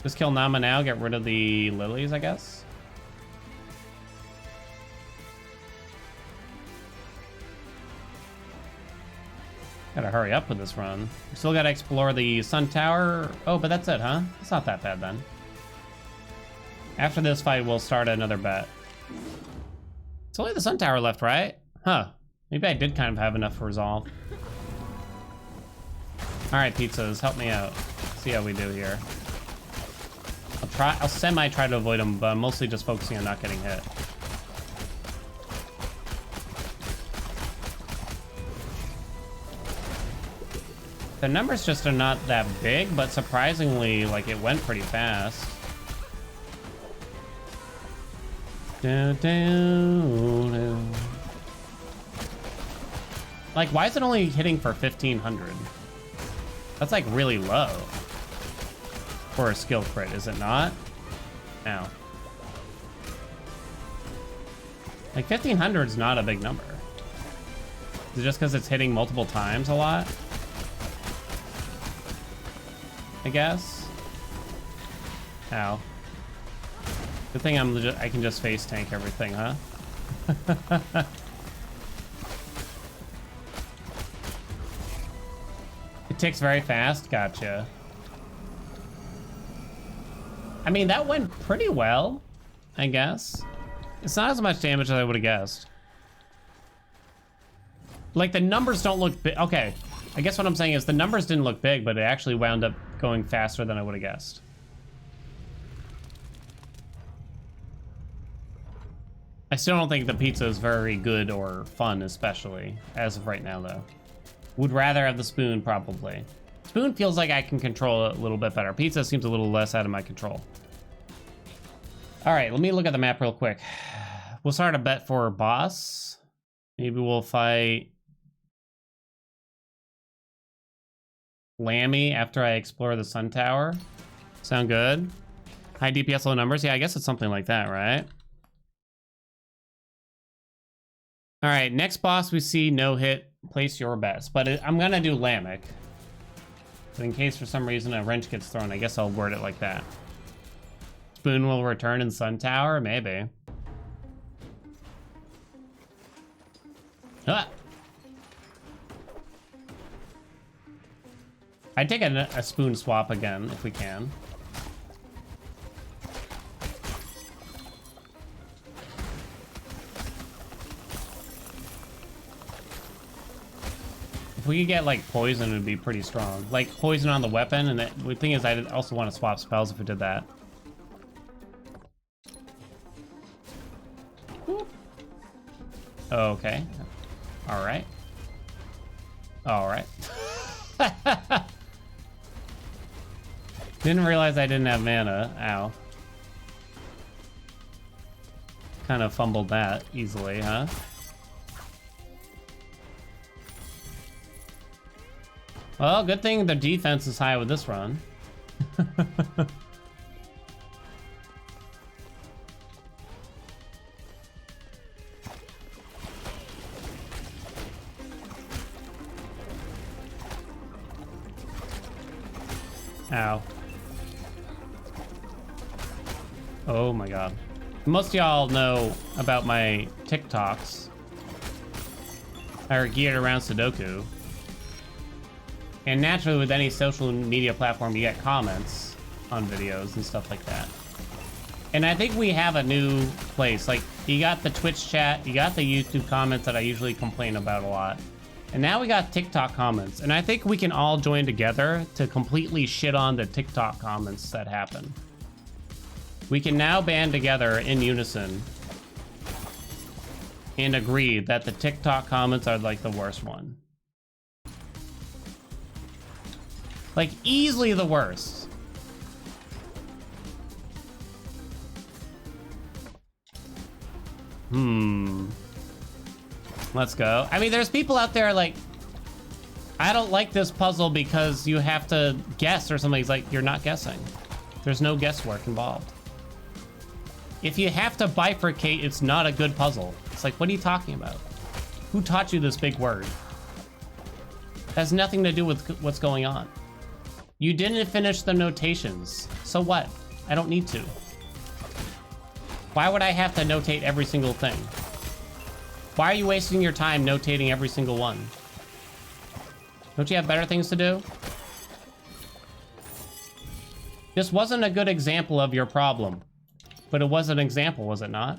Just kill Naamah now, get rid of the lilies, I guess. Gotta hurry up with this run. We still gotta explore the Sun Tower. Oh, but that's it, huh? It's not that bad, then. After this fight, we'll start another bet. It's only the Sun Tower left, right? Huh. Maybe I did kind of have enough for resolve. Alright, pizzas, help me out. See how we do here. I'll semi-try to avoid them, but I'm mostly just focusing on not getting hit. The numbers just are not that big, but surprisingly, like, it went pretty fast. Like, why is it only hitting for 1,500? That's, like, really low for a skill crit, is it not? Ow. Like, 1,500 is not a big number. Is it just because it's hitting multiple times a lot? I guess. Ow. Good thing I can just face tank everything, huh? It ticks very fast. Gotcha. I mean, that went pretty well, I guess. It's not as much damage as I would have guessed. Like, the numbers don't look big. Okay, I guess what I'm saying is the numbers didn't look big, but it actually wound up going faster than I would have guessed. I still don't think the pizza is very good or fun, especially, as of right now, though. Would rather have the spoon, probably. Spoon feels like I can control it a little bit better. Pizza seems a little less out of my control. All right, let me look at the map real quick. We'll start a bet for boss. Maybe we'll fight Lamech after I explore the Sun Tower. Sound good? High DPS, low numbers? Yeah, I guess it's something like that, right? All right, next boss we see, no hit. Place your bets, but I'm gonna do Lamech. But in case for some reason a wrench gets thrown, I guess I'll word it like that. Spoon will return in Sun Tower? Maybe. Ah! I'd take a spoon swap again, if we can. If we could get like poison, it'd be pretty strong. Like poison on the weapon, and the thing is, I also want to swap spells if we did that. Whoop. Okay. All right. All right. Didn't realize I didn't have mana. Ow. Kind of fumbled that easily, huh? Well, good thing the defense is high with this run. Ow. Oh my god. Most of y'all know about my TikToks. Are geared around Sudoku. And naturally, with any social media platform, you get comments on videos and stuff like that. And I think we have a new place. Like, you got the Twitch chat, you got the YouTube comments that I usually complain about a lot. And now we got TikTok comments. And I think we can all join together to completely shit on the TikTok comments that happen. We can now band together in unison and agree that the TikTok comments are like the worst one. Like, easily the worst. Let's go. I mean, there's people out there like, I don't like this puzzle because you have to guess or something. It's like, you're not guessing. There's no guesswork involved. If you have to bifurcate, it's not a good puzzle. It's like, what are you talking about? Who taught you this big word? It has nothing to do with what's going on. You didn't finish the notations. So what? I don't need to. Why would I have to notate every single thing? Why are you wasting your time notating every single one? Don't you have better things to do? This wasn't a good example of your problem. But it was an example, was it not?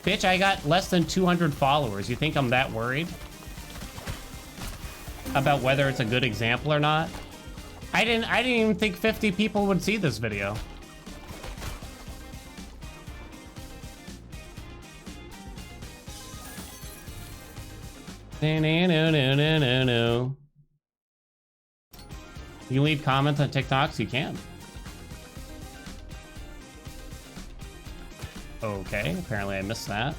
Bitch, I got less than 200 followers. You think I'm that worried about whether it's a good example or not? I didn't even think 50 people would see this video. No. You leave comments on TikToks? You can. Okay, apparently I missed that.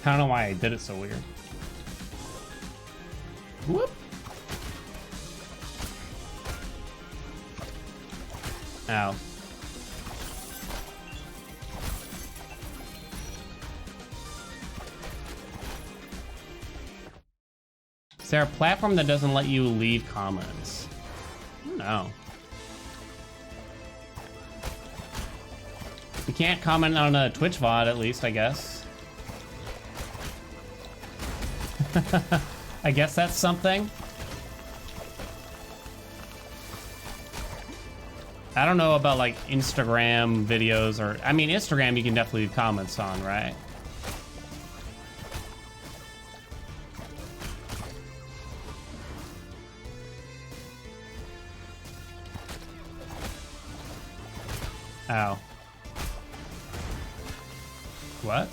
I don't know why I did it so weird. Whoop. Ow. Is there a platform that doesn't let you leave comments? No. You can't comment on a Twitch VOD, at least, I guess. I guess that's something. I don't know about, like, Instagram videos or... I mean, Instagram you can definitely leave comments on, right? Ow. What?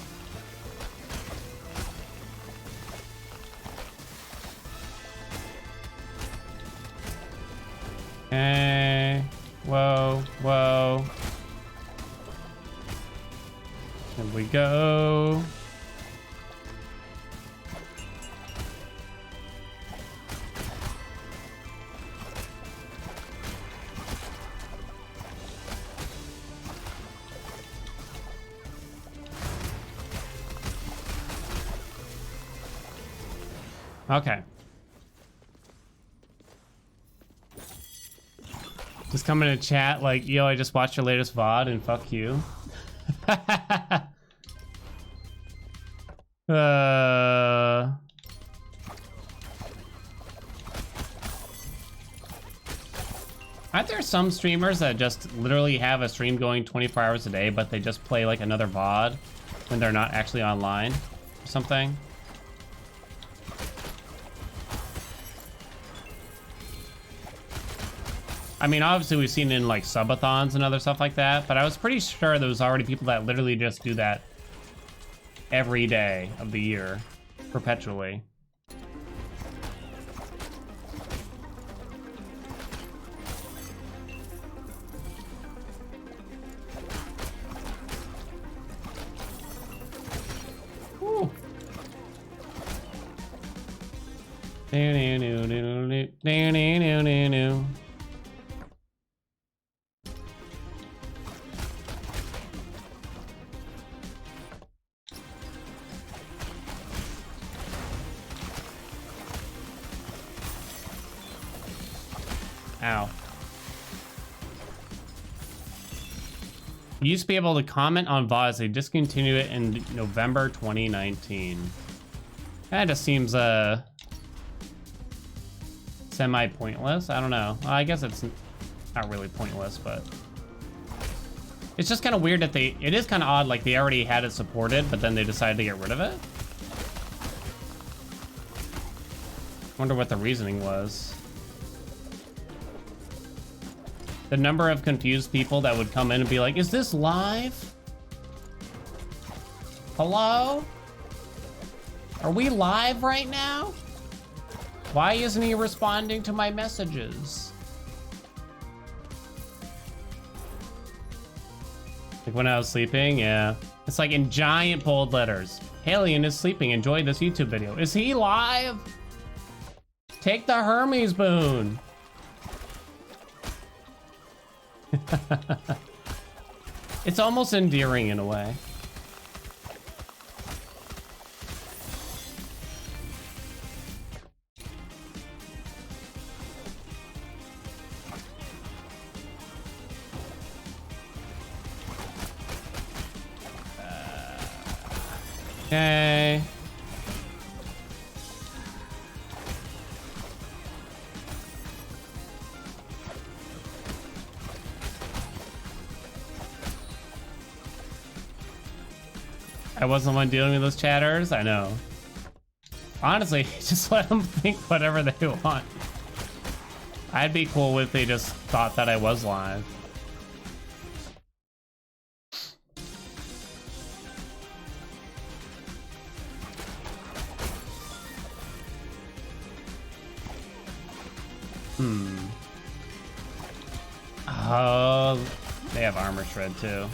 Hey, whoa, whoa. Here we go. Okay. Just come in a chat like, yo, I just watched your latest VOD and fuck you. Aren't there some streamers that just literally have a stream going 24 hours a day, but they just play like another VOD when they're not actually online or something? I mean, obviously we've seen it in like subathons and other stuff like that, but I was pretty sure there was already people that literally just do that every day of the year, perpetually. Woo. Ow. You used to be able to comment on VODs. They discontinued it in November 2019. That just seems semi-pointless. I don't know. I guess it's not really pointless, but it's just kind of weird that it is kind of odd, like they already had it supported, but then they decided to get rid of it. Wonder what the reasoning was. The number of confused people that would come in and be like, is this live? Hello? Are we live right now? Why isn't he responding to my messages? Like when I was sleeping, yeah. It's like in giant bold letters. Haelian is sleeping, enjoy this YouTube video. Is he live? Take the Hermes boon. It's almost endearing in a way. Okay. I wasn't the one dealing with those chatters. I know. Honestly, just let them think whatever they want. I'd be cool if they just thought that I was live. Oh, they have armor shred too.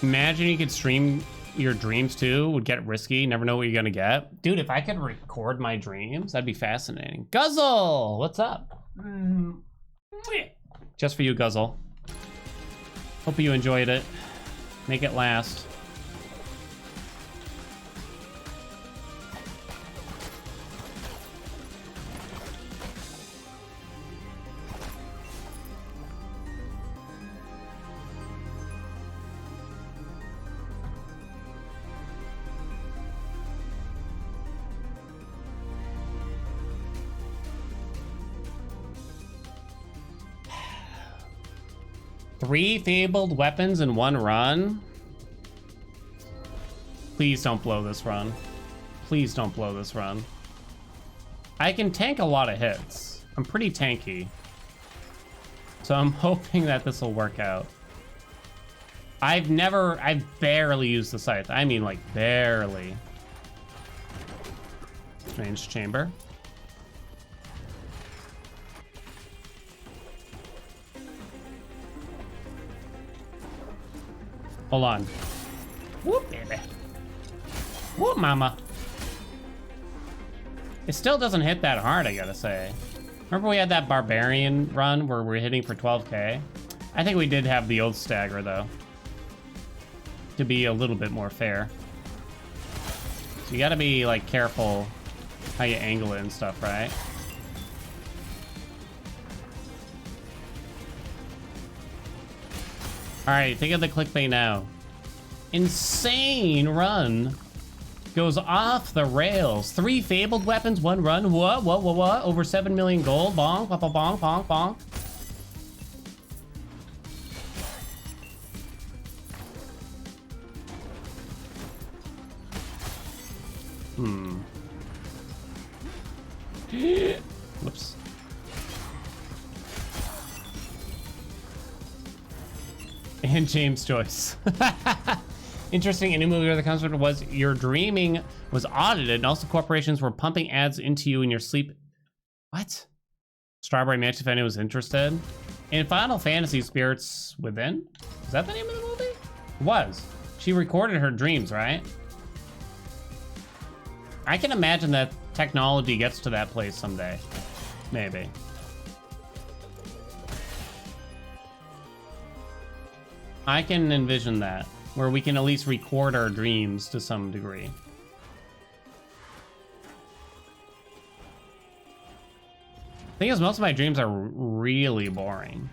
Imagine you could stream your dreams too. Would get risky. Never know what you're gonna get. Dude, if I could record my dreams, that'd be fascinating. Guzzle, what's up? Just for you, Guzzle. Hope you enjoyed it. Make it last. Three fabled weapons in one run? Please don't blow this run. Please don't blow this run. I can tank a lot of hits. I'm pretty tanky. So I'm hoping that this will work out. I've barely used the scythe. I mean like barely. Strange chamber. Hold on. Whoop, baby. Whoop, mama. It still doesn't hit that hard, I gotta say. Remember we had that barbarian run where we're hitting for 12k? I think we did have the old stagger, though. To be a little bit more fair. So you gotta be, like, careful how you angle it and stuff, right? Alright, think of the clickbait now. Insane run. Goes off the rails. 3 fabled weapons, 1 run. What? Over 7 million gold. Bonk, bonk, bonk, bonk, bonk. Whoops. And James Joyce. Interesting. A new movie where the concept was your dreaming was audited, and also corporations were pumping ads into you in your sleep. What? Strawberry Mansion, if anyone was interested. In Final Fantasy Spirits Within? Is that the name of the movie? It was. She recorded her dreams, right? I can imagine that technology gets to that place someday. Maybe. I can envision that, where we can at least record our dreams to some degree. Thing is, most of my dreams are really boring.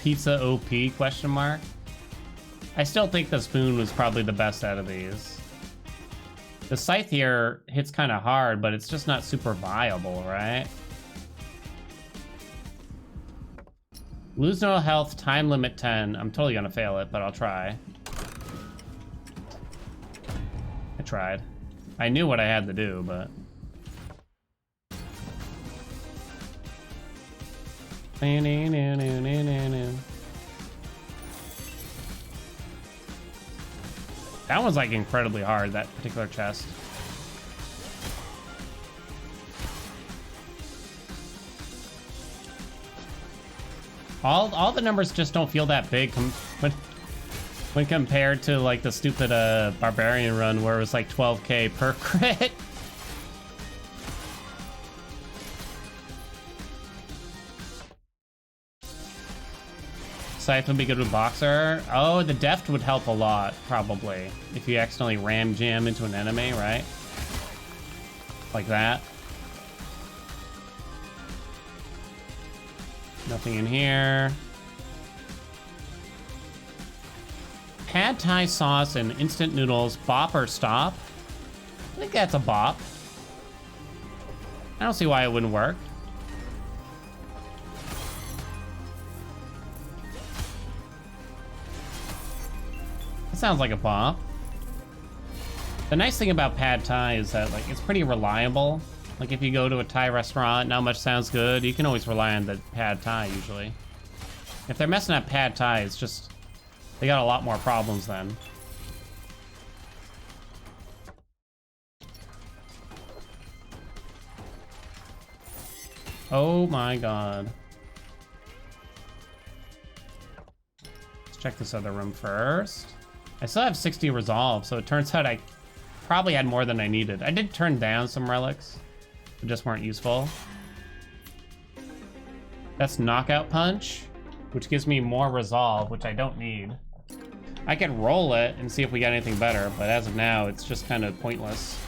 Pizza OP question mark? I still think the spoon was probably the best out of these. The scythe here hits kind of hard, but it's just not super viable, right? Lose no health, time limit 10. I'm totally gonna fail it, but I'll try. I tried. I knew what I had to do, but... That one's like incredibly hard, that particular chest. All the numbers just don't feel that big when compared to like the stupid barbarian run where it was like 12k per crit. Scythe would be good with Boxer. Oh, the Deft would help a lot, probably. If you accidentally ram jam into an enemy, right? Like that. Nothing in here. Pad Thai sauce and instant noodles. Bop or stop? I think that's a bop. I don't see why it wouldn't work. Sounds like a bop. The nice thing about Pad Thai is that like it's pretty reliable. Like if you go to a Thai restaurant, not much sounds good, you can always rely on the Pad Thai usually. If they're messing up Pad Thai, it's just they got a lot more problems then. Oh my god. Let's check this other room first. I still have 60 resolve, so it turns out I probably had more than I needed. I did turn down some relics, but just weren't useful. That's Knockout Punch, which gives me more resolve, which I don't need. I can roll it and see if we got anything better, but as of now, it's just kind of pointless.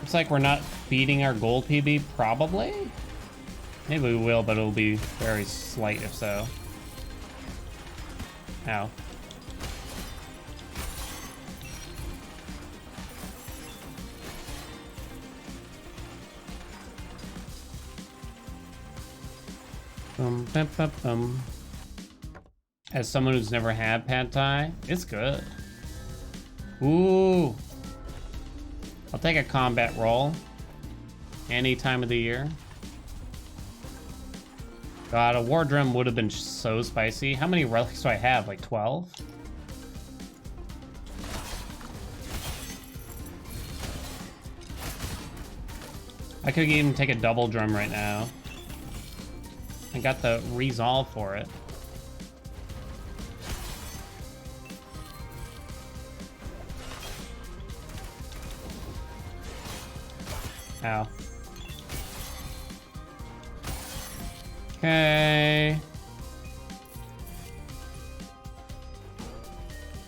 Looks like we're not beating our gold PB, probably? Maybe we will, but it'll be very slight if so. Ow. Bum, bum, bum. As someone who's never had Pad Thai, it's good. Ooh. I'll take a combat roll. Any time of the year. God, a War Drum would have been so spicy. How many relics do I have? Like 12? I could even take a double drum right now. I got the resolve for it. Ow. Okay.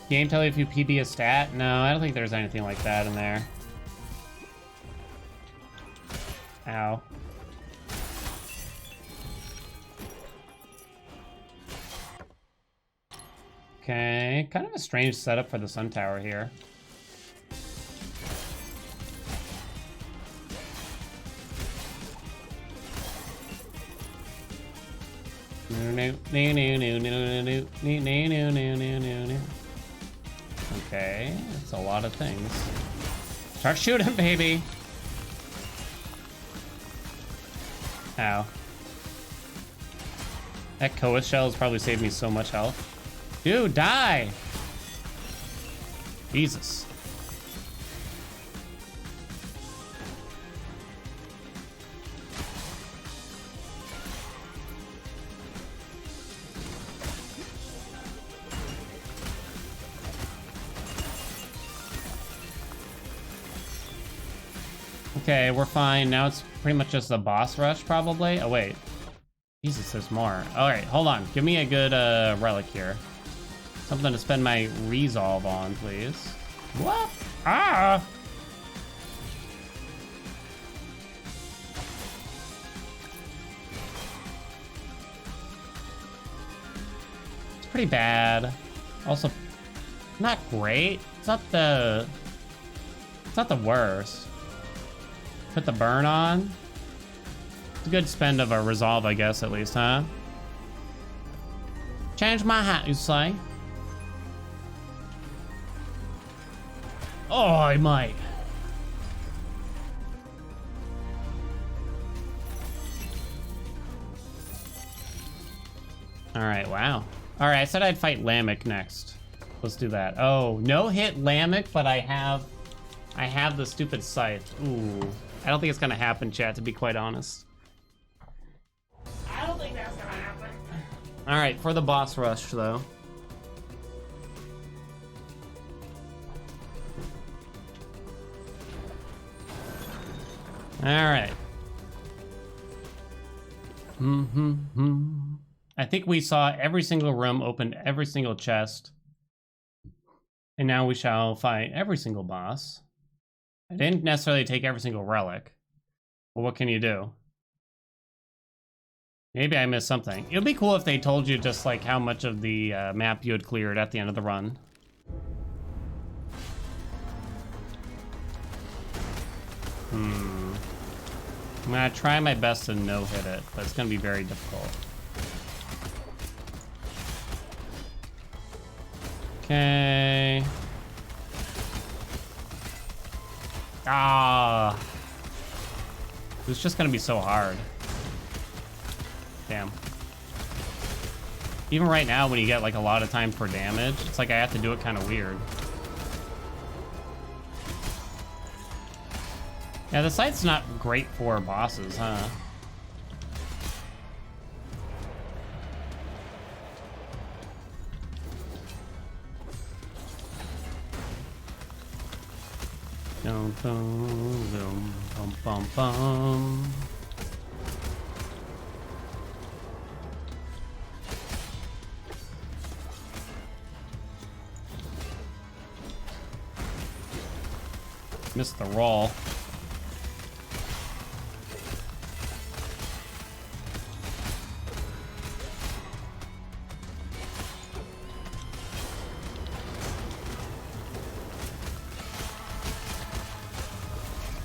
Game tell you if you PB a stat? No, I don't think there's anything like that in there. Ow. Okay, kind of a strange setup for the Sun Tower here. Okay, that's a lot of things. Start shooting, baby. Ow. That Koa shell has probably saved me so much health. Dude, die! Jesus. Okay, we're fine. Now it's pretty much just a boss rush, probably. Oh, wait. Jesus, there's more. All right, hold on. Give me a good relic here. Something to spend my resolve on, please. What? Ah! It's pretty bad. Also, not great. It's not the worst. Put the burn on. It's a good spend of a resolve, I guess, at least, huh? Change my hat, you say? Oh, I might. All right, wow. All right, I said I'd fight Lamech next. Let's do that. Oh, no hit Lamech, but I have the stupid scythe. Ooh. I don't think it's gonna happen, chat, to be quite honest.
I don't think that's gonna happen.
All right, for the boss rush, though. All right. I think we saw every single room, opened every single chest. And now we shall fight every single boss. I didn't necessarily take every single relic. But what can you do? Maybe I missed something. It would be cool if they told you just like how much of the map you had cleared at the end of the run. I'm gonna try my best to no-hit it, but it's gonna be very difficult. Okay. Ah. It's just gonna be so hard. Damn. Even right now, when you get like a lot of time for damage, it's like I have to do it kind of weird. Yeah, the site's not great for bosses, huh? Dum dum dum bum bum bum. Missed the roll.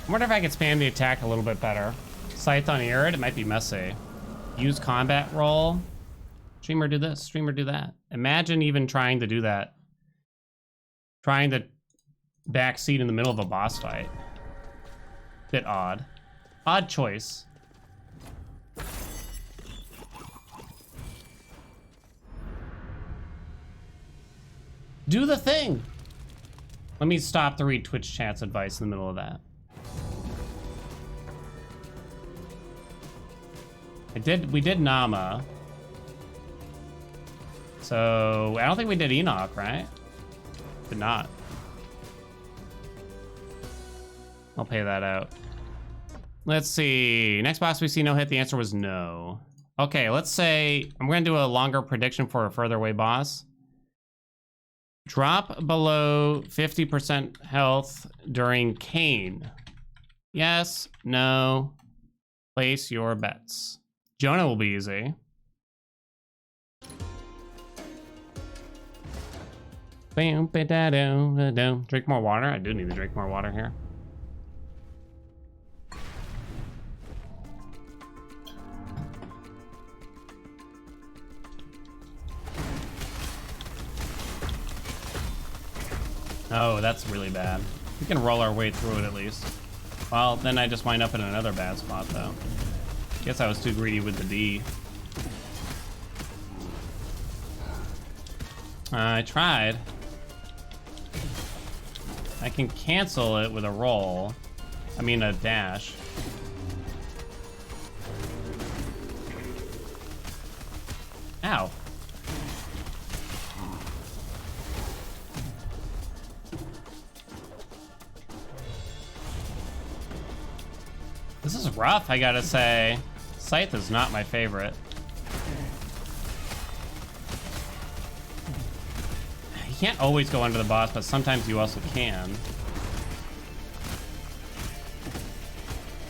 I wonder if I could spam the attack a little bit better. Scythe on Irid, it might be messy. Use combat roll. Streamer do this, streamer do that. Imagine even trying to do that. Trying to backseat in the middle of a boss fight. Bit odd. Odd choice. Do the thing! Let me stop to read Twitch chat's advice in the middle of that. We did Naamah. So, I don't think we did Enoch, right? Did not. I'll pay that out. Let's see. Next boss we see no hit. The answer was no. Okay, let's say I'm going to do a longer prediction for a further away boss. Drop below 50% health during Cain. Yes, no. Place your bets. Jonah will be easy. Drink more water. I do need to drink more water here. Oh, that's really bad. We can roll our way through it at least. Well, then I just wind up in another bad spot, though. Guess I was too greedy with the D. I tried. I can cancel it with a roll. I mean, a dash. Ow. This is rough, I gotta say. Scythe is not my favorite. You can't always go under the boss, but sometimes you also can.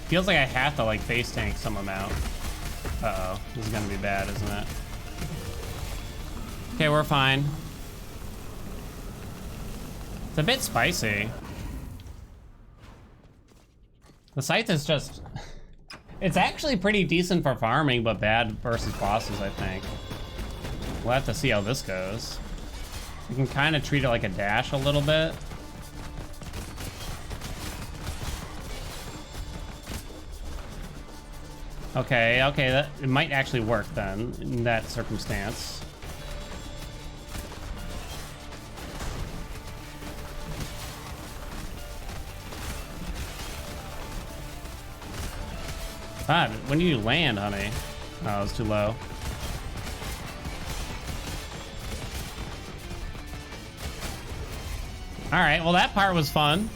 Feels like I have to like face tank some amount. Uh-oh, this is gonna be bad, isn't it? Okay, we're fine. It's a bit spicy. The Scythe is just... It's actually pretty decent for farming, but bad versus bosses, I think. We'll have to see how this goes. You can kind of treat it like a dash a little bit. Okay, that it might actually work then, in that circumstance. God, when do you land, honey? Oh, it was too low. Alright, well that part was fun.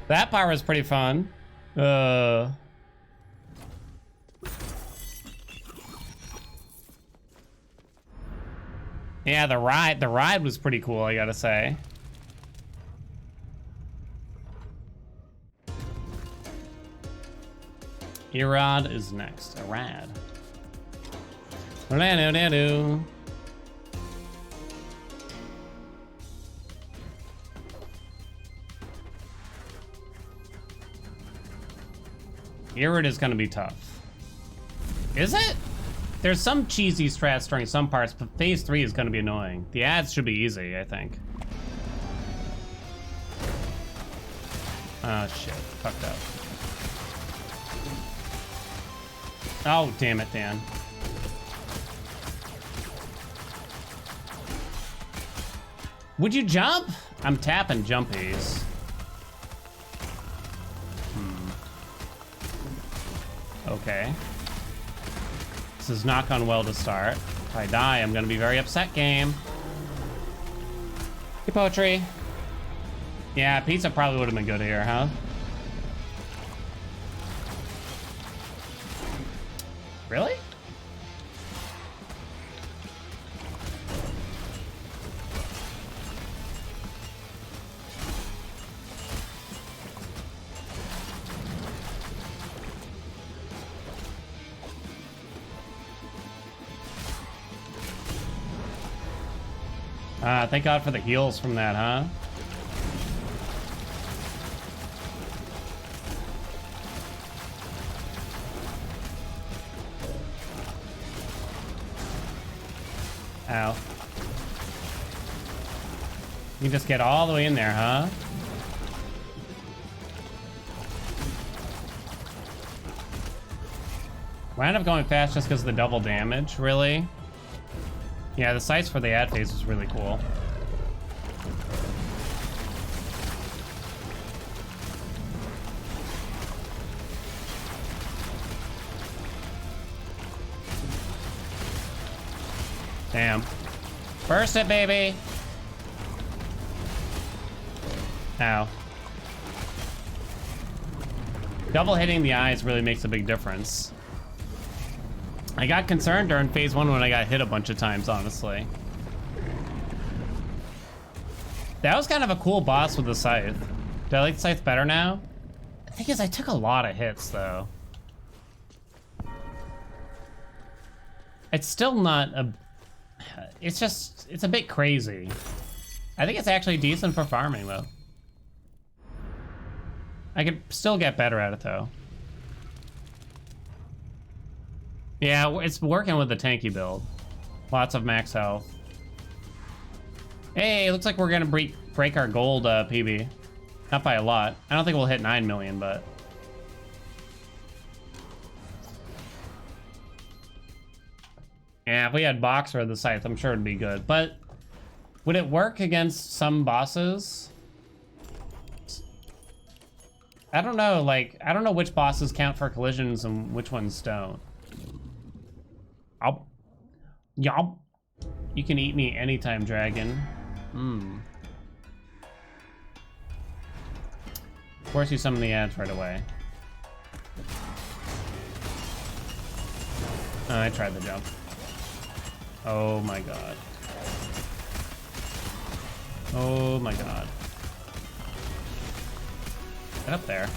That part was pretty fun. Yeah, the ride was pretty cool, I gotta say. Erod is next. Arad. Erod is gonna be tough. Is it? There's some cheesy strats during some parts, but phase 3 is gonna be annoying. The ads should be easy, I think. Oh shit, fucked up. Oh, damn it, Dan. Would you jump? I'm tapping jumpies. Okay. This has not gone well to start. If I die, I'm gonna be very upset, game. Hey, poetry. Yeah, pizza probably would have been good here, huh? Really? Thank God for the heals from that, huh? Ow. You just get all the way in there, huh? I end up going fast just because of the double damage, really? Yeah, the sights for the ad phase was really cool. Damn. Burst it, baby! Ow. Double hitting the eyes really makes a big difference. I got concerned during phase 1 when I got hit a bunch of times, honestly. That was kind of a cool boss with the scythe. Do I like the scythe better now? The thing is, I took a lot of hits, though. It's still not a... It's just... It's a bit crazy. I think it's actually decent for farming, though. I could still get better at it, though. Yeah, it's working with the tanky build. Lots of max health. Hey, looks like we're gonna break our gold PB. Not by a lot. I don't think we'll hit 9 million, but... Yeah, if we had Boxer or the Scythe, I'm sure it'd be good. But would it work against some bosses? I don't know, like, I don't know which bosses count for collisions and which ones don't. Yup. You can eat me anytime, dragon. Force you summon the ads right away. Oh, I tried the jump. Oh my god. Oh my god. Get up there.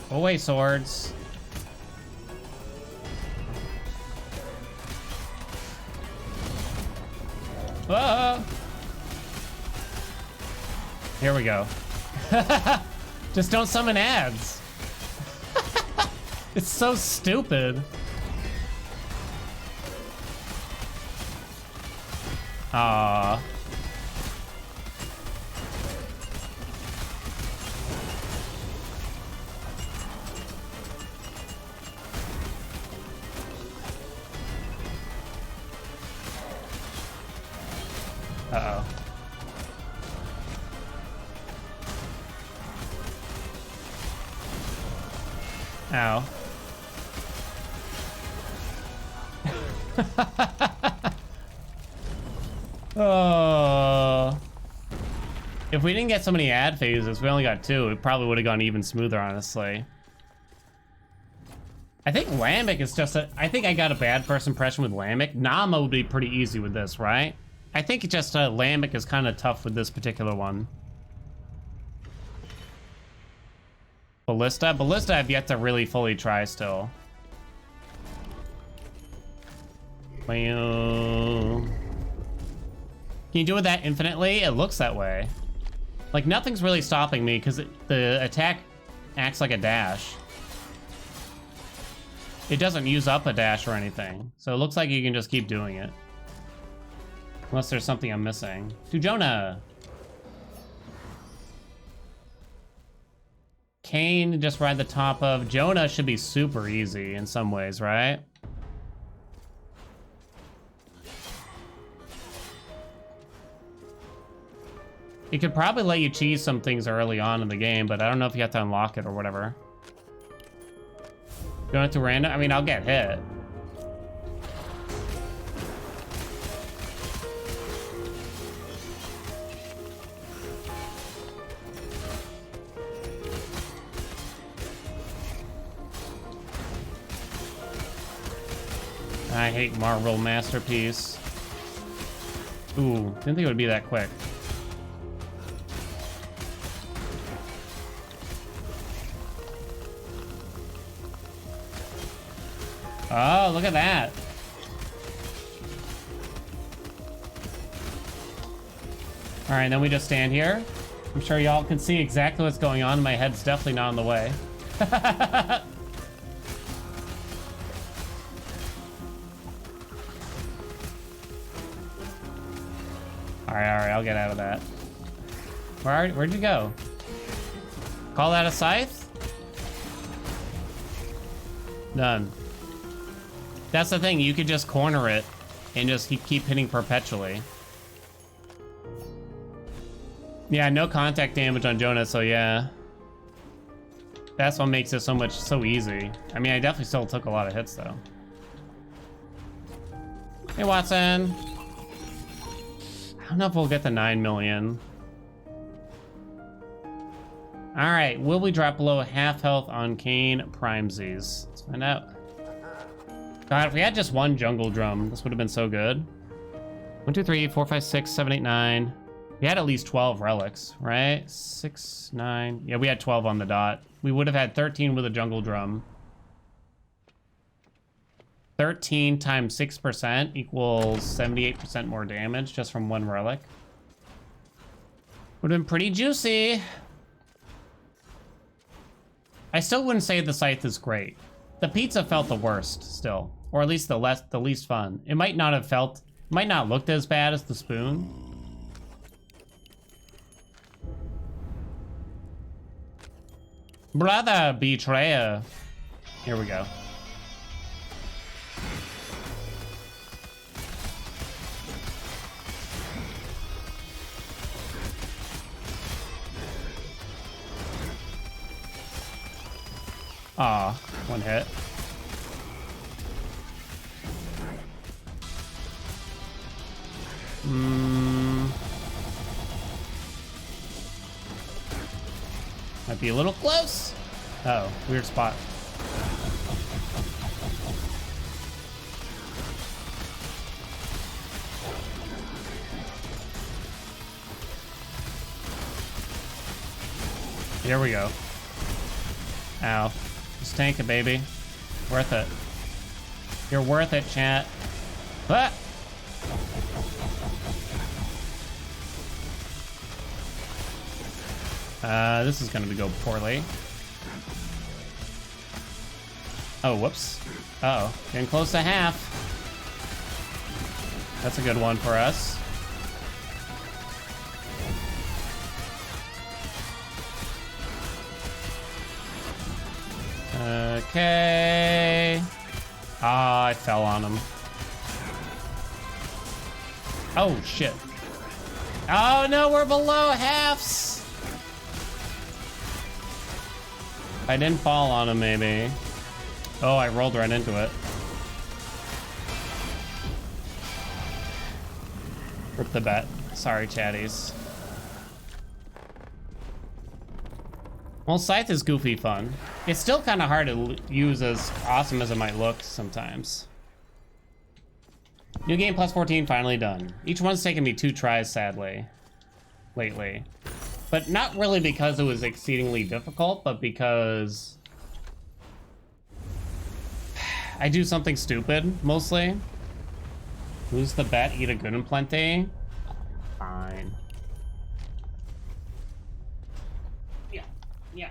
Go away, swords. Whoa! Here we go. Just don't summon ads. It's so stupid. Ah. Uh-oh. Ow. Oh. If we didn't get so many ad phases, we only got 2, it probably would have gone even smoother, honestly. I think Lamech is just a... I think I got a bad first impression with Lamech. Naamah would be pretty easy with this, right? I think just Lamech is kind of tough with this particular one. Ballista? Ballista I've yet to really fully try still. Well... Can you do with that infinitely? It looks that way. Like, nothing's really stopping me because the attack acts like a dash. It doesn't use up a dash or anything. So it looks like you can just keep doing it. Unless there's something I'm missing. To Jonah! Kane just ride the top of... Jonah should be super easy in some ways, right? It could probably let you cheese some things early on in the game, but I don't know if you have to unlock it or whatever. Going to random? I mean, I'll get hit. I hate Marvel Masterpiece. Ooh, didn't think it would be that quick. Oh, look at that. All right, then we just stand here. I'm sure y'all can see exactly what's going on. My head's definitely not in the way. All right, I'll get out of that. Where'd you go? Call that a scythe? Done. That's the thing, you could just corner it and just keep hitting perpetually. Yeah, no contact damage on Jonah, so yeah. That's what makes it so easy. I mean, I definitely still took a lot of hits though. Hey, Watson. I don't know if we'll get the 9 million. All right, will we drop below half health on Kane Primesies? Let's find out. God, if we had just one jungle drum, this would have been so good. 1, 2, 3, 4, 5, 6, 7, 8, 9. We had at least 12 relics, right? 6, 9. Yeah, we had 12 on the dot. We would have had 13 with a jungle drum. 13 times 6% equals 78% more damage just from one relic. Would have been pretty juicy. I still wouldn't say the scythe is great. The pizza felt the worst still. or at least the least fun. It might not have felt, might not looked as bad as the spoon. Brother betrayer. Here we go. Aw, one hit. Might be a little close. Oh, weird spot. Here we go. Ow. Just tank it, baby. Worth it. You're worth it, chat. Ah! This is gonna go poorly. Oh, whoops. Uh-oh, getting close to half. That's a good one for us. Okay. Ah, I fell on him. Oh, shit. Oh, no, we're below halves. I didn't fall on him, maybe. Oh, I rolled right into it. Rip the bet. Sorry, chatties. Well, Scythe is goofy fun. It's still kind of hard to use as awesome as it might look sometimes. New game plus 14 finally done. Each one's taken me 2 tries, sadly, lately. But not really because it was exceedingly difficult, but because I do something stupid, mostly. Lose the bet, eat a good and plenty. Fine. Yeah.